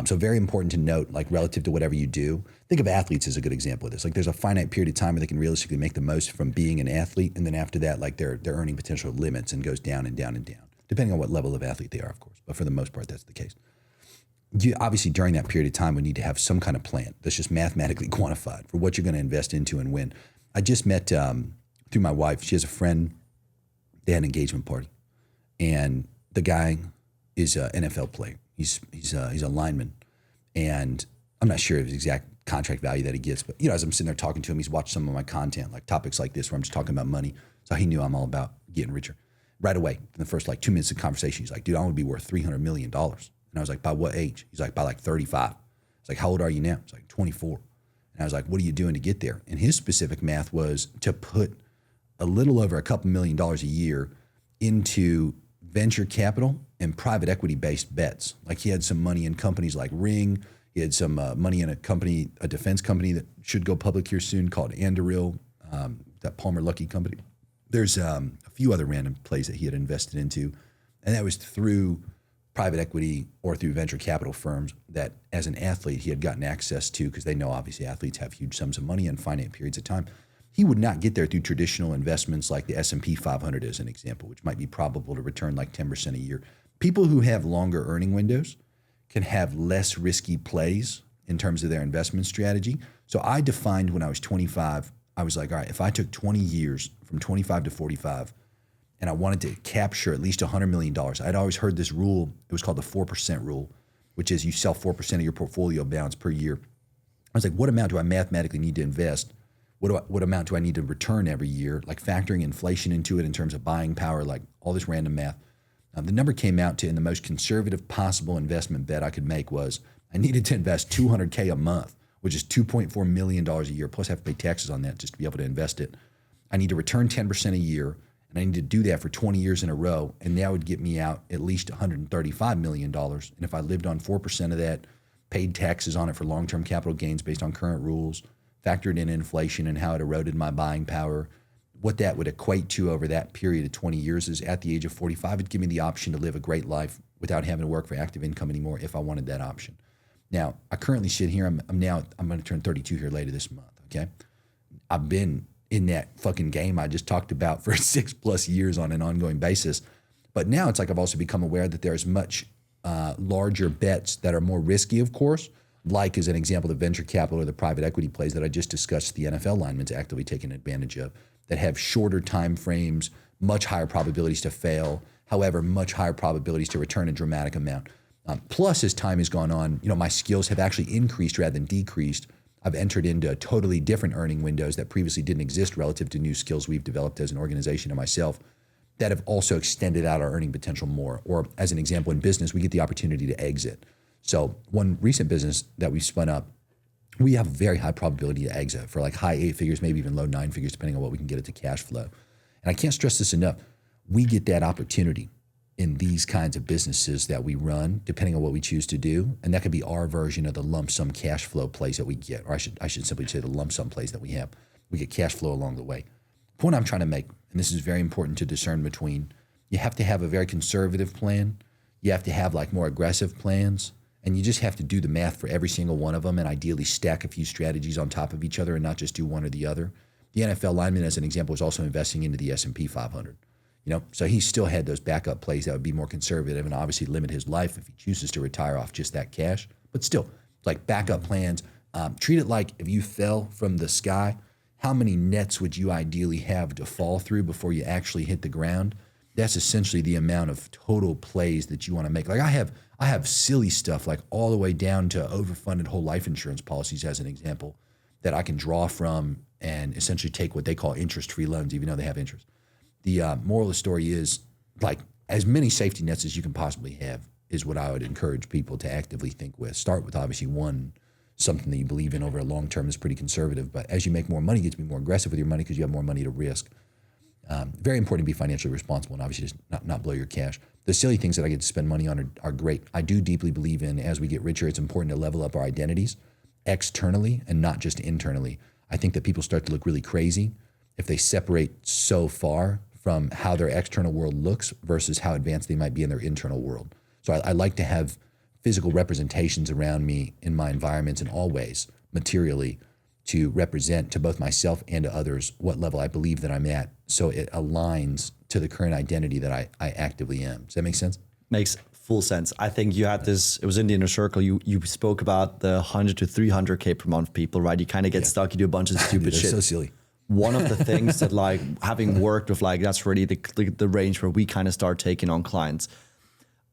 So very important to note, like relative to whatever you do, think of athletes as a good example of this. Like there's a finite period of time where they can realistically make the most from being an athlete. And then after that, like their earning potential limits and goes down and down and down, depending on what level of athlete they are, of course. But for the most part, that's the case. You obviously during that period of time would need to have some kind of plan that's just mathematically quantified for what you're going to invest into and when. I just met, through my wife, she has a friend, they had an engagement party. And the guy is an NFL player. He's a lineman, and I'm not sure of his exact contract value that he gets, but as I'm sitting there talking to him, he's watched some of my content, like topics like this, where I'm just talking about money. So he knew I'm all about getting richer. Right away, in the first like 2 minutes of conversation, he's like, "Dude, I want to be worth $300 million." And I was like, "By what age?" He's like, "By like 35." I was like, "How old are you now?" He's like, 24. And I was like, "What are you doing to get there?" And his specific math was to put a little over a couple $1 million a year into venture capital and private equity-based bets. Like he had some money in companies like Ring. He had some money in a defense company that should go public here soon called Anduril, that Palmer Luckey company. There's a few other random plays that he had invested into, and that was through private equity or through venture capital firms that as an athlete he had gotten access to because they know obviously athletes have huge sums of money in finite periods of time. He would not get there through traditional investments like the S&P 500 as an example, which might be probable to return like 10% a year. People who have longer earning windows can have less risky plays in terms of their investment strategy. So I defined when I was 25, I was like, all right, if I took 20 years from 25 to 45 and I wanted to capture at least $100 million, I'd always heard this rule. It was called the 4% rule, which is you sell 4% of your portfolio balance per year. I was like, what amount do I mathematically need to invest? What amount do I need to return every year? Like factoring inflation into it in terms of buying power, like all this random math. The number came out to, in the most conservative possible investment bet I could make was I needed to invest $200K a month, which is $2.4 million a year, plus I have to pay taxes on that just to be able to invest it. I need to return 10% a year, and I need to do that for 20 years in a row, and that would get me out at least $135 million. And if I lived on 4% of that, paid taxes on it for long-term capital gains based on current rules, factored in inflation and how it eroded my buying power, what that would equate to over that period of 20 years is at the age of 45, it'd give me the option to live a great life without having to work for active income anymore if I wanted that option. Now, I currently sit here, I'm going to turn 32 here later this month, okay? I've been in that fucking game I just talked about for 6+ years on an ongoing basis. But now it's like I've also become aware that there's much larger bets that are more risky, of course, like as an example, the venture capital or the private equity plays that I just discussed, the NFL linemen's actively taking advantage of, that have shorter time frames, much higher probabilities to fail, however, much higher probabilities to return a dramatic amount. Plus, as time has gone on, my skills have actually increased rather than decreased. I've entered into totally different earning windows that previously didn't exist relative to new skills we've developed as an organization and myself that have also extended out our earning potential more. Or as an example, in business, we get the opportunity to exit. So one recent business that we spun up, we have a very high probability to exit for like high 8 figures, maybe even low 9 figures, depending on what we can get it to cash flow. And I can't stress this enough. We get that opportunity in these kinds of businesses that we run, depending on what we choose to do. And that could be our version of the lump sum cash flow plays that we get, or I should simply say the lump sum plays that we have. We get cash flow along the way. The point I'm trying to make, and this is very important to discern between, you have to have a very conservative plan. You have to have like more aggressive plans. And you just have to do the math for every single one of them and ideally stack a few strategies on top of each other and not just do one or the other. The NFL lineman, as an example, was also investing into the S&P 500. So he still had those backup plays that would be more conservative and obviously limit his life if he chooses to retire off just that cash. But still, like backup plans, treat it like if you fell from the sky, how many nets would you ideally have to fall through before you actually hit the ground? That's essentially the amount of total plays that you want to make. Like I have silly stuff like all the way down to overfunded whole life insurance policies as an example that I can draw from and essentially take what they call interest-free loans, even though they have interest. The moral of the story is like as many safety nets as you can possibly have is what I would encourage people to actively think with. Start with obviously something that you believe in over a long term is pretty conservative, but as you make more money, you get to be more aggressive with your money because you have more money to risk. Very important to be financially responsible and obviously just not blow your cash. The silly things that I get to spend money on are great. I do deeply believe in as we get richer, it's important to level up our identities externally and not just internally. I think that people start to look really crazy if they separate so far from how their external world looks versus how advanced they might be in their internal world. So I like to have physical representations around me in my environments in all ways, materially, to represent to both myself and to others what level I believe that I'm at, so it aligns to the current identity that I actively am. Does that make sense? Makes full sense. I think you had this, it was in the inner circle, you spoke about the 100 to 300K per month people, right? You kind of get stuck, you do a bunch of stupid shit. So silly. One of the things that like having worked with like, that's really the range where we kind of start taking on clients.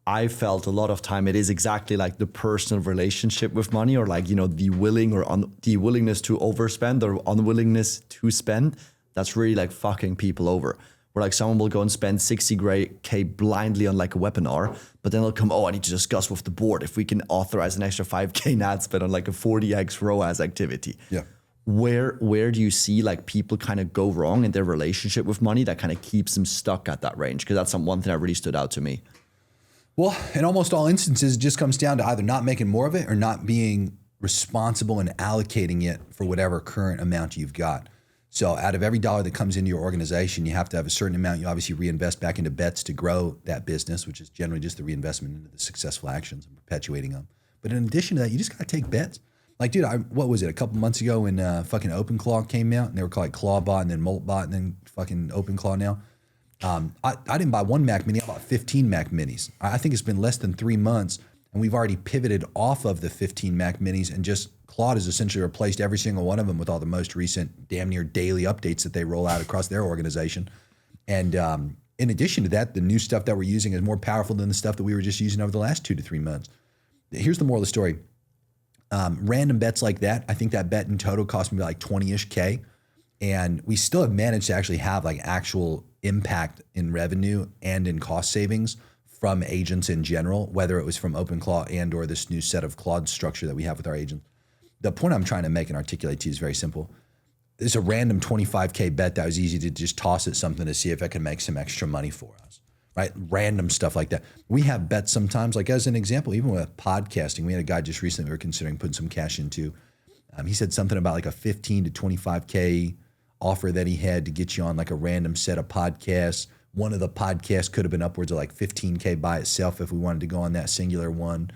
I felt a lot of time it is exactly like the personal relationship with money or like, the willingness to overspend or unwillingness to spend. That's really like fucking people over. Where like someone will go and spend 60K blindly on like a webinar, but then they'll come, I need to discuss with the board if we can authorize an extra 5K ad spend on like a 40x ROAS activity. Yeah. Where do you see like people kind of go wrong in their relationship with money that kind of keeps them stuck at that range? Because that's one thing that really stood out to me. Well, in almost all instances, it just comes down to either not making more of it or not being responsible and allocating it for whatever current amount you've got. So out of every dollar that comes into your organization, you have to have a certain amount you obviously reinvest back into bets to grow that business, which is generally just the reinvestment into the successful actions and perpetuating them. But in addition to that, you just got to take bets. Like, dude, what was it, a couple months ago when fucking OpenClaw came out and they were called like ClawBot and then MoltBot and then fucking OpenClaw now? I didn't buy one Mac Mini, I bought 15 Mac Minis. I think it's been less than 3 months and we've already pivoted off of the 15 Mac Minis and just Claude has essentially replaced every single one of them with all the most recent damn near daily updates that they roll out across their organization. And in addition to that, the new stuff that we're using is more powerful than the stuff that we were just using over the last 2 to 3 months. Here's the moral of the story. Random bets like that, I think that bet in total cost me like 20-ish K. And we still have managed to actually have like actual impact in revenue and in cost savings from agents in general, whether it was from OpenClaw and or this new set of Claude structure that we have with our agents. The point I'm trying to make and articulate to you is very simple. It's a random 25K bet that was easy to just toss at something to see if I can make some extra money for us, right? Random stuff like that. We have bets sometimes, like as an example, even with podcasting, we had a guy just recently we were considering putting some cash into. He said something about like a 15 to 25K offer that he had to get you on like a random set of podcasts. One of the podcasts could have been upwards of like 15K by itself if we wanted to go on that singular one.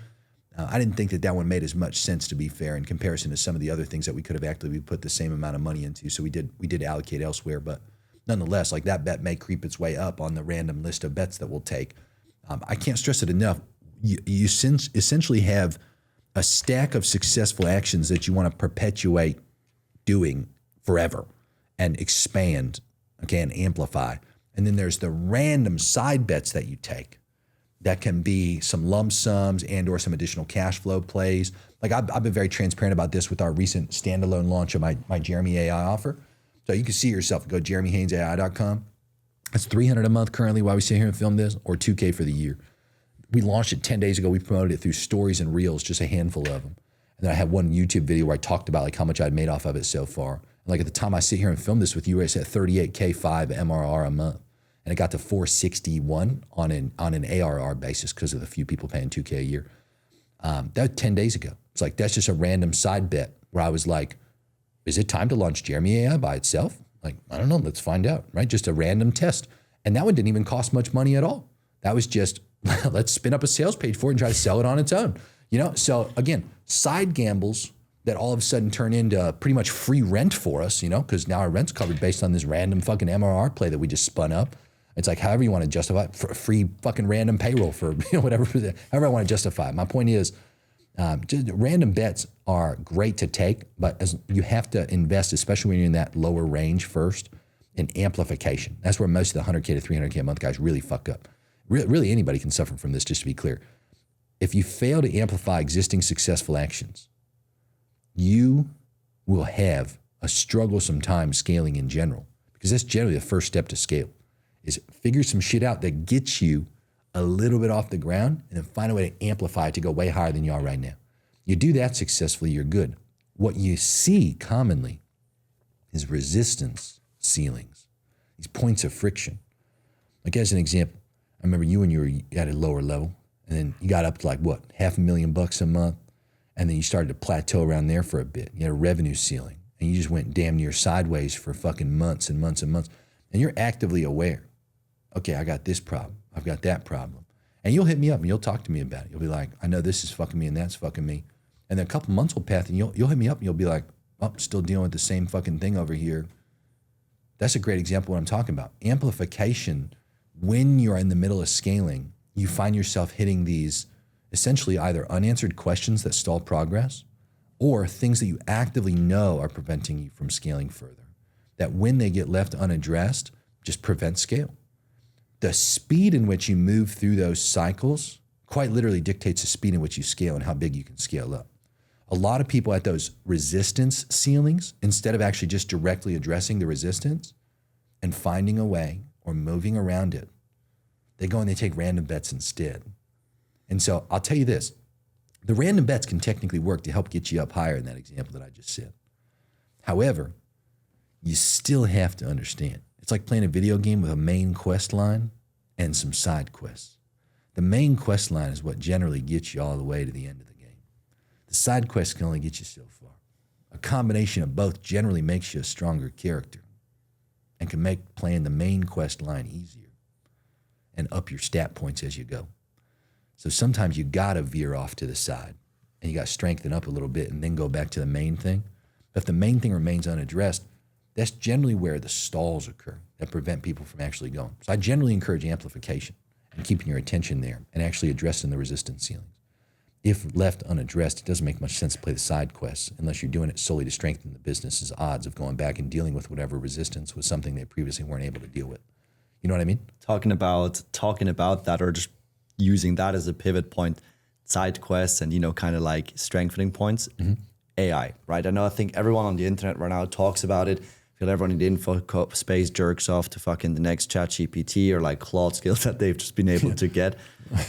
I didn't think that one made as much sense, to be fair, in comparison to some of the other things that we could have actively put the same amount of money into. So we did allocate elsewhere, but nonetheless, like that bet may creep its way up on the random list of bets that we'll take. I can't stress it enough. You essentially have a stack of successful actions that you want to perpetuate doing forever and expand, okay, and amplify. And then there's the random side bets that you take that can be some lump sums and or some additional cash flow plays. Like I've been very transparent about this with our recent standalone launch of my Jeremy AI offer. So you can see yourself, go jeremyhaynesai.com. It's $300 a month currently while we sit here and film this, or $2K for the year. We launched it 10 days ago. We promoted it through stories and reels, just a handful of them. And then I had one YouTube video where I talked about like how much I'd made off of it so far. And like at the time I sit here and film this with you, it's at 38K5 MRR a month. And it got to 461 on an ARR basis because of the few people paying 2K a year. That was 10 days ago. It's like, that's just a random side bet where I was like, is it time to launch Jeremy AI by itself? Like, I don't know, let's find out, right? Just a random test. And that one didn't even cost much money at all. That was just, let's spin up a sales page for it and try to sell it on its own. You know, so again, side gambles that all of a sudden turn into pretty much free rent for us, you know, because now our rent's covered based on this random fucking MRR play that we just spun up. It's like however you want to justify it, for free fucking random payroll for whatever, however I want to justify it. My point is, just random bets are great to take, but as you have to invest, especially when you're in that lower range first, in amplification. That's where most of the 100K to 300K a month guys really fuck up. Really anybody can suffer from this, just to be clear. If you fail to amplify existing successful actions, you will have a strugglesome time scaling in general, because that's generally the first step to scale, is figure some shit out that gets you a little bit off the ground and then find a way to amplify it to go way higher than you are right now. You do that successfully, you're good. What you see commonly is resistance ceilings, these points of friction. Like as an example, I remember you when you were at a lower level and then you got up to like what, $500,000 a month, and then you started to plateau around there for a bit. You had a revenue ceiling and you just went damn near sideways for fucking months and months and months. And you're actively aware, okay, I got this problem, I've got that problem. And you'll hit me up and you'll talk to me about it. You'll be like, I know this is fucking me and that's fucking me. And then a couple months will pass and you'll hit me up and you'll be like, oh, still dealing with the same fucking thing over here. That's a great example of what I'm talking about. Amplification, when you're in the middle of scaling, you find yourself hitting these essentially either unanswered questions that stall progress or things that you actively know are preventing you from scaling further, that when they get left unaddressed, just prevent scale. The speed in which you move through those cycles quite literally dictates the speed in which you scale and how big you can scale up. A lot of people at those resistance ceilings, instead of actually just directly addressing the resistance and finding a way or moving around it, they go and they take random bets instead. And so I'll tell you this, the random bets can technically work to help get you up higher in that example that I just said. However, you still have to understand, it's like playing a video game with a main quest line and some side quests. The main quest line is what generally gets you all the way to the end of the game. The side quests can only get you so far. A combination of both generally makes you a stronger character and can make playing the main quest line easier and up your stat points as you go. So sometimes you gotta veer off to the side and you gotta strengthen up a little bit and then go back to the main thing. But if the main thing remains unaddressed, that's generally where the stalls occur that prevent people from actually going. So I generally encourage amplification and keeping your attention there and actually addressing the resistance ceilings. If left unaddressed, it doesn't make much sense to play the side quests unless you're doing it solely to strengthen the business's odds of going back and dealing with whatever resistance was something they previously weren't able to deal with. You know what I mean? Talking about that, or just using that as a pivot point, side quests and, you know, kind of like strengthening points, AI, right? I think everyone on the internet right now talks about it. I feel everyone in the info space jerks off to fucking the next ChatGPT or like Claude skills that they've just been able to get,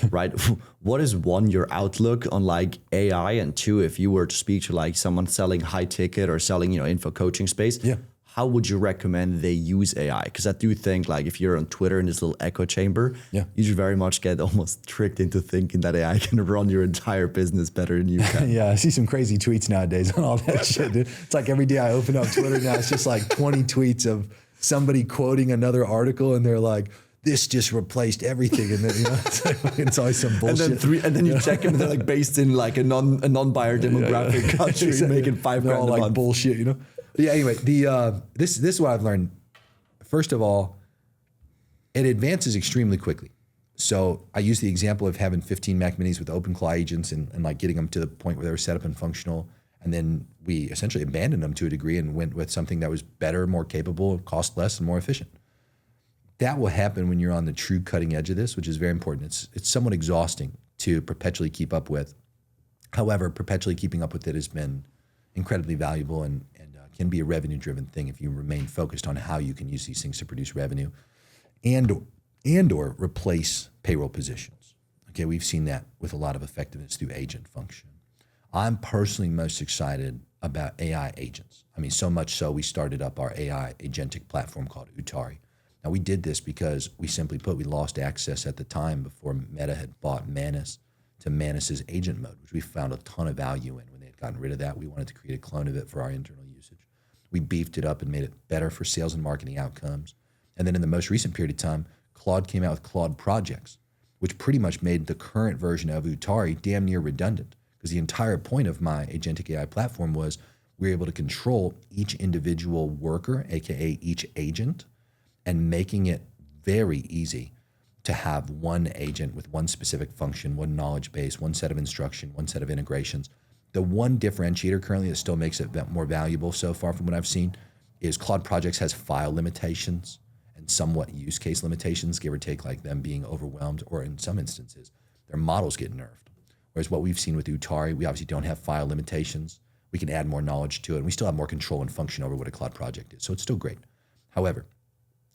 right? What is one, your outlook on like AI, and two, if you were to speak to like someone selling high ticket or selling, you know, info coaching space, how would you recommend they use AI? Because I do think like if you're on Twitter in this little echo chamber, you should very much get almost tricked into thinking that AI can run your entire business better than you can. Yeah, I see some crazy tweets nowadays on all that shit, dude. It's like every day I open up Twitter now, it's just like 20 tweets of somebody quoting another article and they're like, this just replaced everything. And then, you know, it's always some bullshit. And then you check them and they're like based in like a non-buyer demographic country, making $5,000 they're all a like month. bullshit, you know? But yeah, anyway, this is what I've learned. First of all, it advances extremely quickly. So I use the example of having 15 Mac Minis with OpenClaw agents and like getting them to the point where they were set up and functional. And then we essentially abandoned them to a degree and went with something that was better, more capable, cost less, and more efficient. That will happen when you're on the true cutting edge of this, which is very important. It's somewhat exhausting to perpetually keep up with. However, perpetually keeping up with it has been incredibly valuable and can be a revenue-driven thing if you remain focused on how you can use these things to produce revenue and/or replace payroll positions. Okay, we've seen that with a lot of effectiveness through agent function. I'm personally most excited about AI agents. I mean, so much so we started up our AI agentic platform called Utari. Now, we did this because we simply put, we lost access at the time before Meta had bought Manus to Manus's agent mode, which we found a ton of value in. When they had gotten rid of that, we wanted to create a clone of it for our internal usage. We beefed it up and made it better for sales and marketing outcomes. And then in the most recent period of time, Claude came out with Claude Projects, which pretty much made the current version of Utari damn near redundant. Because the entire point of my agentic AI platform was we were able to control each individual worker, AKA each agent, and making it very easy to have one agent with one specific function, one knowledge base, one set of instruction, one set of integrations. The one differentiator currently that still makes it more valuable so far from what I've seen is Claude Projects has file limitations and somewhat use case limitations, give or take, like them being overwhelmed, or in some instances, their models get nerfed. Whereas what we've seen with Utari, we obviously don't have file limitations. We can add more knowledge to it, and we still have more control and function over what a Claude project is. So it's still great. However,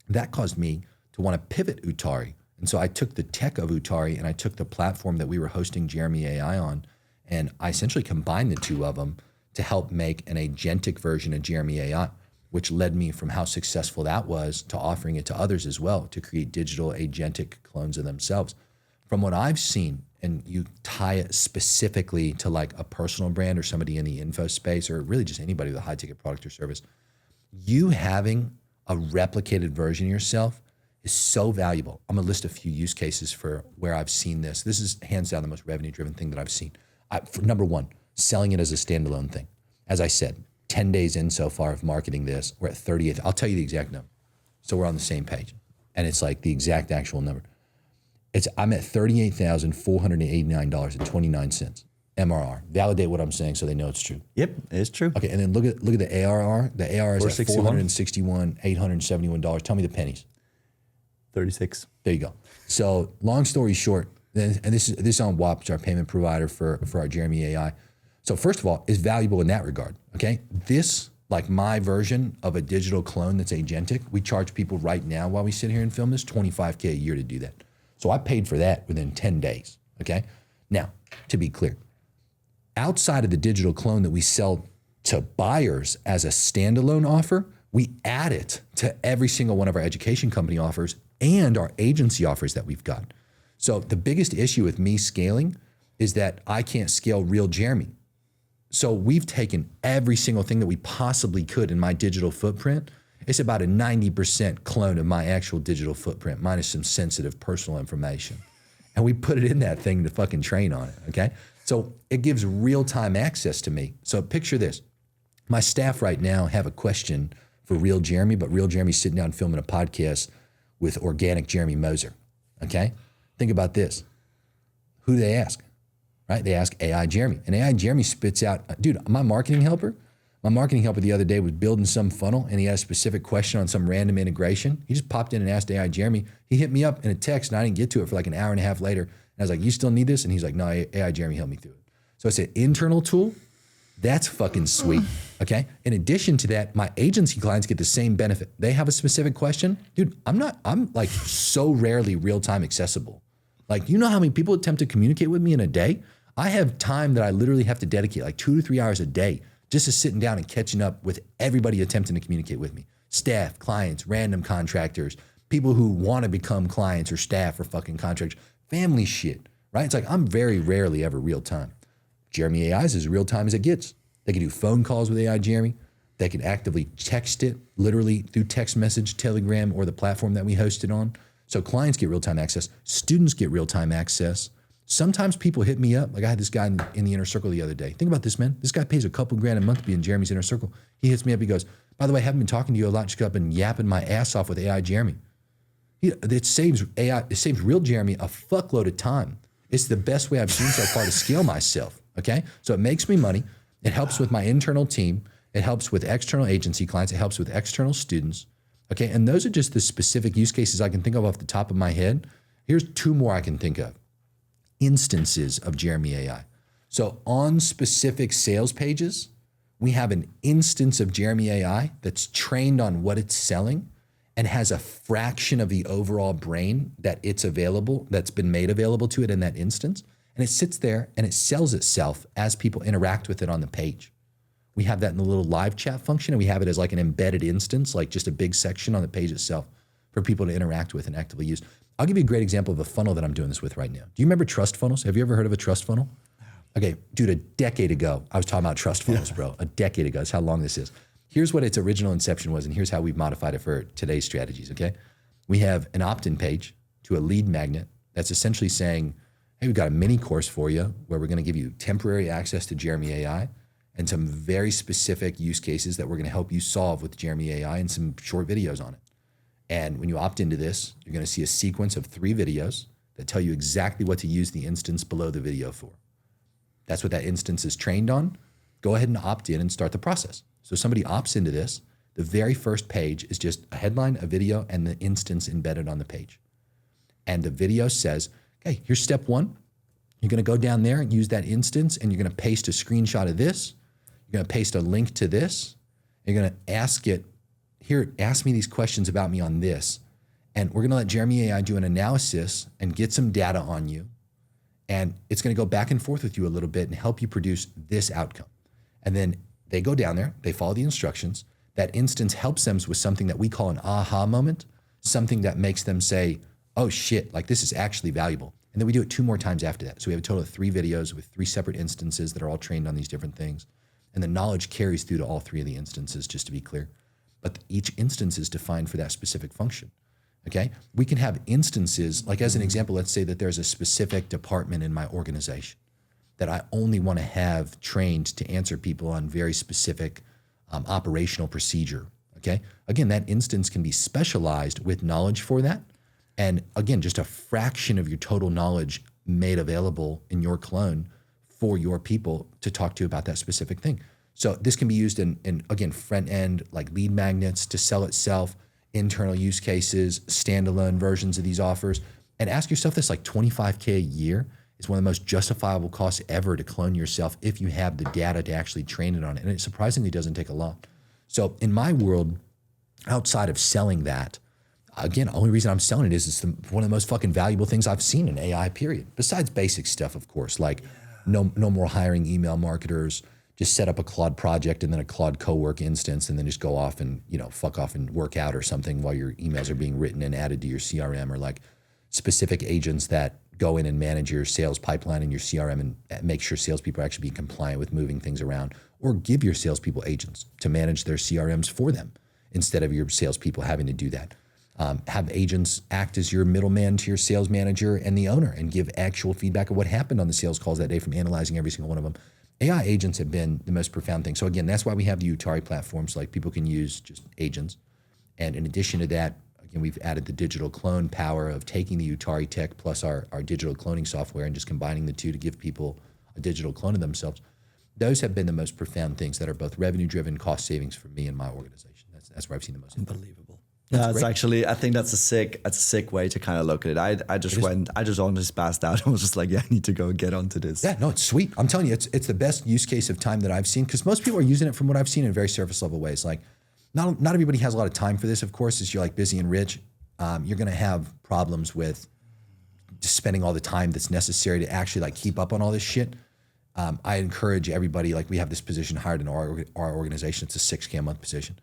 that caused me to want to pivot Utari. And so I took the tech of Utari and I took the platform that we were hosting Jeremy AI on, and I essentially combined the two of them to help make an agentic version of Jeremy AI, which led me from how successful that was to offering it to others as well to create digital agentic clones of themselves. From what I've seen, and you tie it specifically to like a personal brand or somebody in the info space, or really just anybody with a high ticket product or service, you having a replicated version of yourself is so valuable. I'm gonna list a few use cases for where I've seen this. This is hands down the most revenue driven thing that I've seen. For number one, selling it as a standalone thing. As I said, 10 days in so far of marketing this, we're at 38th. I'll tell you the exact number. So we're on the same page. And it's like the exact actual number. I'm at $38,489.29 MRR. Validate what I'm saying so they know it's true. Yep, it's true. Okay, and then look at the ARR. The ARR is at $461,871. Tell me the pennies. 36. There you go. So long story short, and this is on WAP, which is our payment provider for our Jeremy AI. So first of all, it's valuable in that regard, okay? This, like my version of a digital clone that's agentic, we charge people right now while we sit here and film this, $25K a year to do that. So I paid for that within 10 days, okay? Now, to be clear, outside of the digital clone that we sell to buyers as a standalone offer, we add it to every single one of our education company offers and our agency offers that we've got. So the biggest issue with me scaling is that I can't scale real Jeremy. So we've taken every single thing that we possibly could in my digital footprint. It's about a 90% clone of my actual digital footprint, minus some sensitive personal information. And we put it in that thing to fucking train on it, okay? So it gives real-time access to me. So picture this. My staff right now have a question for real Jeremy, but real Jeremy's sitting down filming a podcast with organic Jeremy Moser, okay? Think about this. Who do they ask, right? They ask AI Jeremy. And AI Jeremy spits out, dude, my marketing helper the other day was building some funnel and he had a specific question on some random integration. He just popped in and asked AI Jeremy. He hit me up in a text and I didn't get to it for like an hour and a half later. And I was like, you still need this? And he's like, no, AI Jeremy helped me through it. So it's an internal tool. That's fucking sweet, okay? In addition to that, my agency clients get the same benefit. They have a specific question. Dude, I'm like so rarely real-time accessible. Like, you know how many people attempt to communicate with me in a day? I have time that I literally have to dedicate like 2 to 3 hours a day just to sitting down and catching up with everybody attempting to communicate with me. Staff, clients, random contractors, people who want to become clients or staff or fucking contractors, family shit, right? It's like I'm very rarely ever real time. Jeremy AI is as real time as it gets. They can do phone calls with AI Jeremy. They can actively text it, literally through text message, Telegram, or the platform that we host it on. So clients get real-time access. Students get real-time access. Sometimes people hit me up. Like I had this guy in the inner circle the other day. Think about this, man. This guy pays a couple grand a month to be in Jeremy's inner circle. He hits me up. He goes, by the way, I haven't been talking to you a lot. Just got up and yapping my ass off with AI Jeremy. It saves AI, it saves real Jeremy a fuckload of time. It's the best way I've seen so far to scale myself, okay? So it makes me money. It helps with my internal team. It helps with external agency clients. It helps with external students, okay? And those are just the specific use cases I can think of off the top of my head. Here's 2 more I can think of. Instances of Jeremy AI. So on specific sales pages, we have an instance of Jeremy AI that's trained on what it's selling and has a fraction of the overall brain that it's available, that's been made available to it in that instance. And it sits there and it sells itself as people interact with it on the page. We have that in the little live chat function, and we have it as like an embedded instance, like just a big section on the page itself for people to interact with and actively use. I'll give you a great example of a funnel that I'm doing this with right now. Do you remember trust funnels? Have you ever heard of a trust funnel? Okay, dude, a decade ago, I was talking about trust funnels, bro. A decade ago, that's how long this is. Here's what its original inception was, and here's how we've modified it for today's strategies, okay? We have an opt-in page to a lead magnet that's essentially saying, hey, we've got a mini course for you where we're gonna give you temporary access to Jeremy AI and some very specific use cases that we're gonna help you solve with Jeremy AI and some short videos on it. And when you opt into this, you're gonna see a sequence of 3 videos that tell you exactly what to use the instance below the video for. That's what that instance is trained on. Go ahead and opt in and start the process. So somebody opts into this. The very first page is just a headline, a video, and the instance embedded on the page. And the video says, okay, here's step 1. You're gonna go down there and use that instance, and you're gonna paste a screenshot of this. You're gonna paste a link to this. You're gonna ask it, here, ask me these questions about me on this. And we're gonna let Jeremy AI do an analysis and get some data on you. And it's gonna go back and forth with you a little bit and help you produce this outcome. And then they go down there, they follow the instructions. That instance helps them with something that we call an aha moment, something that makes them say, oh shit, like this is actually valuable. And then we do it 2 more times after that. So we have a total of 3 videos with 3 separate instances that are all trained on these different things. And the knowledge carries through to all 3 of the instances, just to be clear. But each instance is defined for that specific function. Okay, we can have instances, like as an example, let's say that there's a specific department in my organization that I only want to have trained to answer people on very specific operational procedure, okay? Again, that instance can be specialized with knowledge for that. And again, just a fraction of your total knowledge made available in your clone for your people to talk to about that specific thing. So this can be used in again, front end, like lead magnets to sell itself, internal use cases, standalone versions of these offers. And ask yourself this, like $25K a year is one of the most justifiable costs ever to clone yourself if you have the data to actually train it on it. And it surprisingly doesn't take a lot. So in my world, outside of selling that, again, the only reason I'm selling it is it's one of the most fucking valuable things I've seen in AI, period. Besides basic stuff, of course, like no more hiring email marketers, just set up a Claude project and then a Claude co-work instance and then just go off and, fuck off and work out or something while your emails are being written and added to your CRM, or like specific agents that go in and manage your sales pipeline in your CRM and make sure salespeople are actually being compliant with moving things around, or give your salespeople agents to manage their CRMs for them instead of your salespeople having to do that. Have agents act as your middleman to your sales manager and the owner and give actual feedback of what happened on the sales calls that day from analyzing every single one of them. AI agents have been the most profound thing. So again, that's why we have the Utari platforms, like people can use just agents. And in addition to that, again, we've added the digital clone power of taking the Utari tech plus our digital cloning software and just combining the two to give people a digital clone of themselves. Those have been the most profound things that are both revenue driven, cost savings for me and my organization. That's where I've seen the most. Unbelievable. Yeah, it's actually, I think that's a sick way to kind of look at it. I just almost passed out. I was just like, yeah, I need to go and get onto this. Yeah, no, it's sweet. I'm telling you, it's the best use case of time that I've seen, because most people are using it from what I've seen in very surface level ways. Like not everybody has a lot of time for this, of course, as you're like busy and rich. You're going to have problems with just spending all the time that's necessary to actually like keep up on all this shit. I encourage everybody, like we have this position hired in our organization. It's a $6K a month position.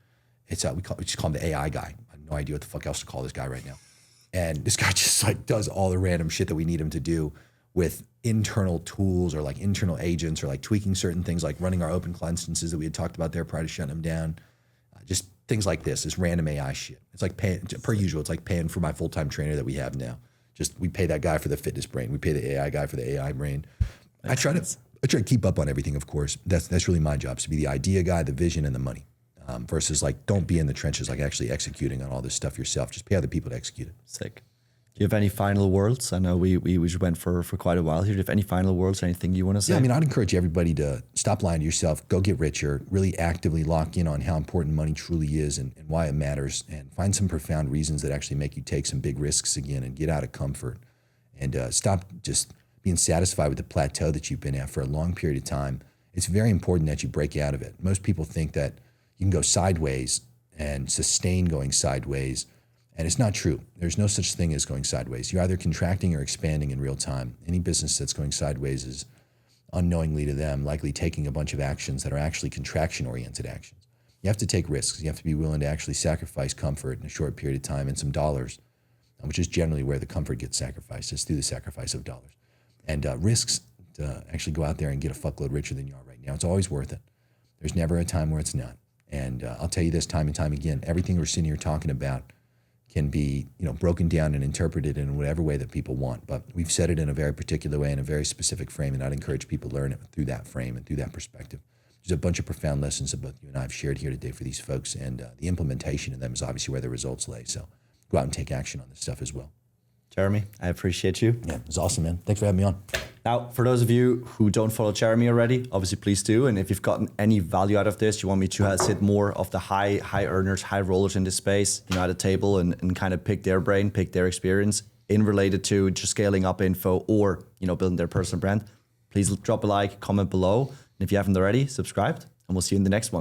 It's we just call him the AI guy. I have no idea what the fuck else to call this guy right now. And this guy just like does all the random shit that we need him to do with internal tools or like internal agents or like tweaking certain things, like running our open cloud instances that we had talked about there prior to shutting them down. Just things like this random AI shit. It's like paying, per usual, it's like paying for my full-time trainer that we have now. Just we pay that guy for the fitness brain. We pay the AI guy for the AI brain. I try to keep up on everything, of course. That's really my job, is to be the idea guy, the vision, and the money. versus like don't be in the trenches, like actually executing on all this stuff yourself. Just pay other people to execute it. Sick. Do you have any final words? I know we just went for quite a while here. Do you have any final words, anything you want to say? Yeah, I mean, I'd encourage everybody to stop lying to yourself, go get richer, really actively lock in on how important money truly is and why it matters, and find some profound reasons that actually make you take some big risks again and get out of comfort. And stop just being satisfied with the plateau that you've been at for a long period of time. It's very important that you break out of it. Most people think that you can go sideways and sustain going sideways, and it's not true. There's no such thing as going sideways. You're either contracting or expanding in real time. Any business that's going sideways is, unknowingly to them, likely taking a bunch of actions that are actually contraction-oriented actions. You have to take risks. You have to be willing to actually sacrifice comfort in a short period of time and some dollars, which is generally where the comfort gets sacrificed, is through the sacrifice of dollars. And risks to actually go out there and get a fuckload richer than you are right now. It's always worth it. There's never a time where it's not. And I'll tell you this time and time again, everything we're sitting here talking about can be, broken down and interpreted in whatever way that people want. But we've said it in a very particular way, in a very specific frame, and I'd encourage people to learn it through that frame and through that perspective. There's a bunch of profound lessons that both you and I have shared here today for these folks, and the implementation of them is obviously where the results lay. So go out and take action on this stuff as well. Jeremy, I appreciate you. Yeah, it was awesome, man. Thanks for having me on. Now, for those of you who don't follow Jeremy already, obviously please do. And if you've gotten any value out of this, you want me to sit more of the high earners, high rollers in this space, at a table and kind of pick their brain, pick their experience in related to just scaling up info or, building their personal brand, please drop a like, comment below. And if you haven't already, subscribe, and we'll see you in the next one.